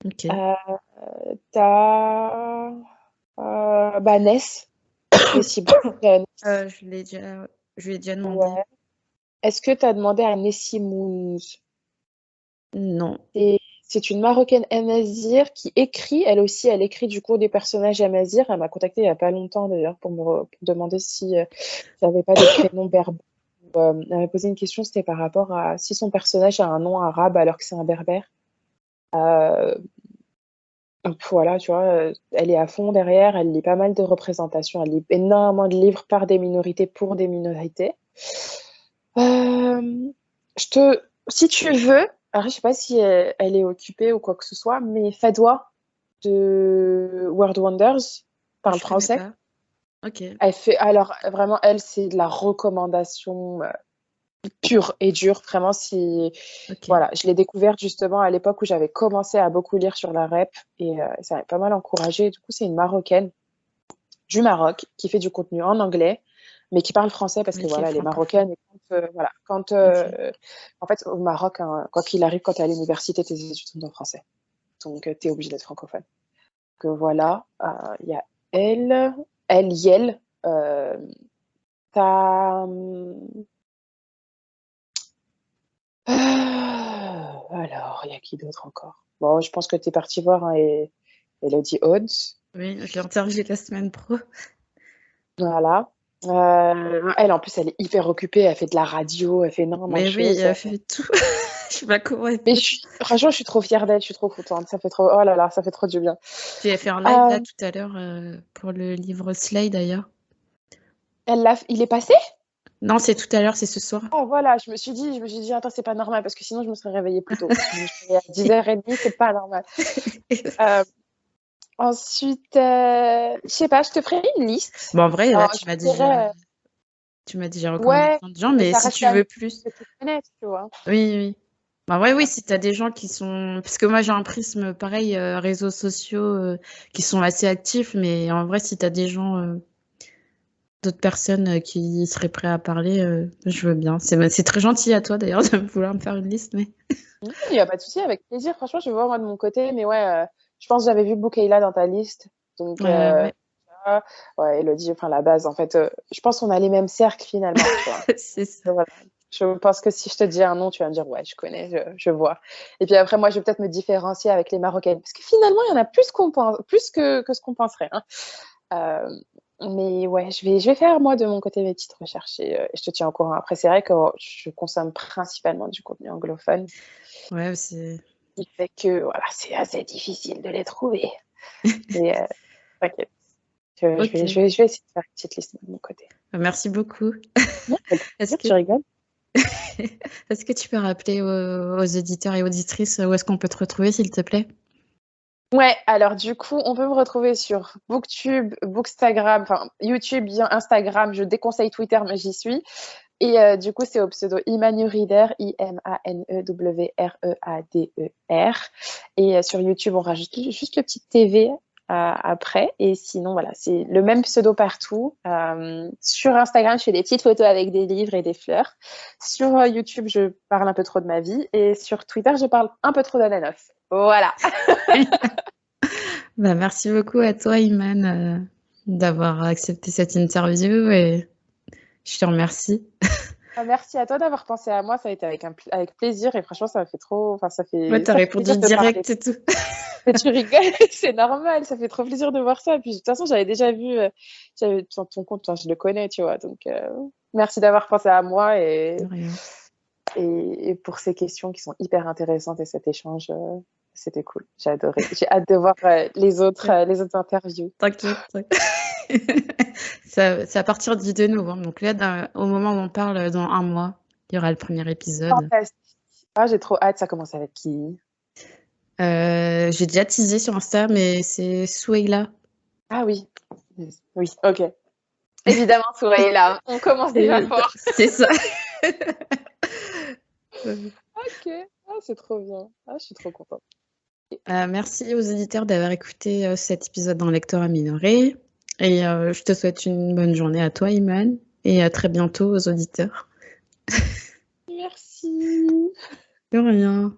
Ok. Euh, T'as bah, Nessie Bronson. Je lui ai déjà demandé. Ouais. Est-ce que tu as demandé à Nessie Moons? Non. C'est une Marocaine Amazir qui écrit, elle aussi, elle écrit du coup des personnages Amazir. Elle m'a contactée il n'y a pas longtemps d'ailleurs pour demander si j'avais pas des prénoms berbères. Elle m'a posé une question, c'était par rapport à si son personnage a un nom arabe alors que c'est un berbère. Donc voilà, tu vois, elle est à fond derrière, elle lit pas mal de représentations, elle lit énormément de livres par des minorités pour des minorités. Euh, Si tu veux, alors je sais pas si elle est occupée ou quoi que ce soit, mais Fadwa de World Wonders parle Je connais français. pas. Ok. Elle fait, alors vraiment, elle, c'est de la recommandation pure et dure. Vraiment, si, Ok. voilà, je l'ai découverte justement à l'époque où j'avais commencé à beaucoup lire sur la REP et ça m'a pas mal encouragée. Du coup, c'est une Marocaine du Maroc qui fait du contenu en anglais, mais qui parle français parce que Mais qui est voilà, elle est francophone. marocaine. Et voilà, Ok. en fait, au Maroc, hein, quoi qu'il arrive, quand tu es à l'université, tes études sont en français. Donc, tu es obligé d'être francophone. Donc, voilà, il y a Yel. Euh, t'as. Alors, il y a qui d'autre encore? Bon, je pense que tu es parti voir hein, Elodie Hodge. Oui, je l'ai interviewée la semaine pro. Voilà. Elle, en plus, elle est hyper occupée. Elle fait de la radio, elle fait énormément de Mais oui, choses. elle fait tout. Je sais pas comment elle Mais fait. franchement, je suis trop fière d'elle. Je suis trop contente. Ça fait trop. Oh là là, ça fait trop du bien. Puis elle fait un live là Euh, tout à l'heure pour le livre Slay d'ailleurs. il est passé? Non, c'est tout à l'heure, c'est ce soir. Oh voilà, je me suis dit, attends, c'est pas normal parce que sinon je me serais réveillée plus tôt. Je me suis réveillée à 10h30, c'est pas normal. Euh, Ensuite, je sais pas, je te ferai une liste. Bon, en vrai, là, Alors, je te dirais, tu m'as déjà recommandé ouais, plein de gens, mais mais ça si reste tu quand même veux des plus. choses que tu connais, tu vois. Oui, oui. Bah ouais, oui, Voilà. si t'as des gens qui sont. Parce que moi, j'ai un prisme pareil, réseaux sociaux qui sont assez actifs, mais en vrai, si t'as des gens, d'autres personnes qui seraient prêts à parler, je veux bien. C'est très gentil à toi d'ailleurs de vouloir me faire une liste, mais. Il n'y a pas de souci, avec plaisir. Franchement, je vais voir moi de mon côté, mais ouais, je pense que j'avais vu Boukeïla dans ta liste. Donc, Ouais, ah, ouais, Elodie, enfin la base, en fait, je pense qu'on a les mêmes cercles finalement, tu vois. c'est ça. Donc, voilà. Je pense que si je te dis un nom, tu vas me dire, ouais, je connais, je vois. Et puis après, moi, je vais peut-être me différencier avec les Marocaines, parce que finalement, il y en a plus qu'on pense, plus que ce qu'on penserait. Hein. Euh, mais ouais, je vais faire moi de mon côté mes petites recherches et je te tiens au courant. Après, c'est vrai que je consomme principalement du contenu anglophone, Ouais, c'est. ce qui fait que voilà, c'est assez difficile de les trouver. Mais t'inquiète, je Ok. vais essayer de faire une petite liste de mon côté. Merci beaucoup. Ouais, avec Est-ce plaisir, que tu rigoles? Est-ce que tu peux rappeler aux éditeurs et auditrices où est-ce qu'on peut te retrouver, s'il te plaît? Ouais, alors du coup, on peut me retrouver sur Booktube, Bookstagram, enfin YouTube, bien Instagram. Je déconseille Twitter, mais j'y suis. Et du coup, c'est au pseudo Imanureader, Imanewreader. Et sur YouTube, on rajoute juste le petit TV. après. Et sinon, voilà, c'est le même pseudo partout. Sur Instagram, je fais des petites photos avec des livres et des fleurs. Sur YouTube, je parle un peu trop de ma vie. Et sur Twitter, je parle un peu trop d'ananas. Voilà. Bah, merci beaucoup à toi, Iman, d'avoir accepté cette interview et je te remercie. Merci à toi d'avoir pensé à moi. Ça a été avec plaisir. Et franchement, ça m'a fait trop. Enfin, ça Ouais, fait, t'as ça fait répondu plaisir de parler. direct et tout. Mais tu rigoles, c'est normal. Ça fait trop plaisir de voir ça. Et puis, de toute façon, j'avais déjà vu ton compte. Enfin, je le connais, tu vois. Donc, merci d'avoir pensé à moi De rien. et pour ces questions qui sont hyper intéressantes et cet échange. C'était cool. J'ai adoré. J'ai hâte de voir les autres interviews. T'inquiète. C'est à partir du 2 novembre. Donc là, au moment où on parle, dans un mois, il y aura le premier épisode. Fantastique. Ah, j'ai trop hâte. Ça commence avec qui? J'ai déjà teasé sur Insta, mais c'est Soueila. Ah oui. Oui, ok. Évidemment, Soureïla. On commence déjà fort. C'est ça. Ok. Ah, c'est trop bien. Ah, je suis trop contente. Merci aux auditeurs d'avoir écouté cet épisode dans Lectorat Minoré. Et je te souhaite une bonne journée à toi, Iman. Et à très bientôt aux auditeurs. Merci. De rien.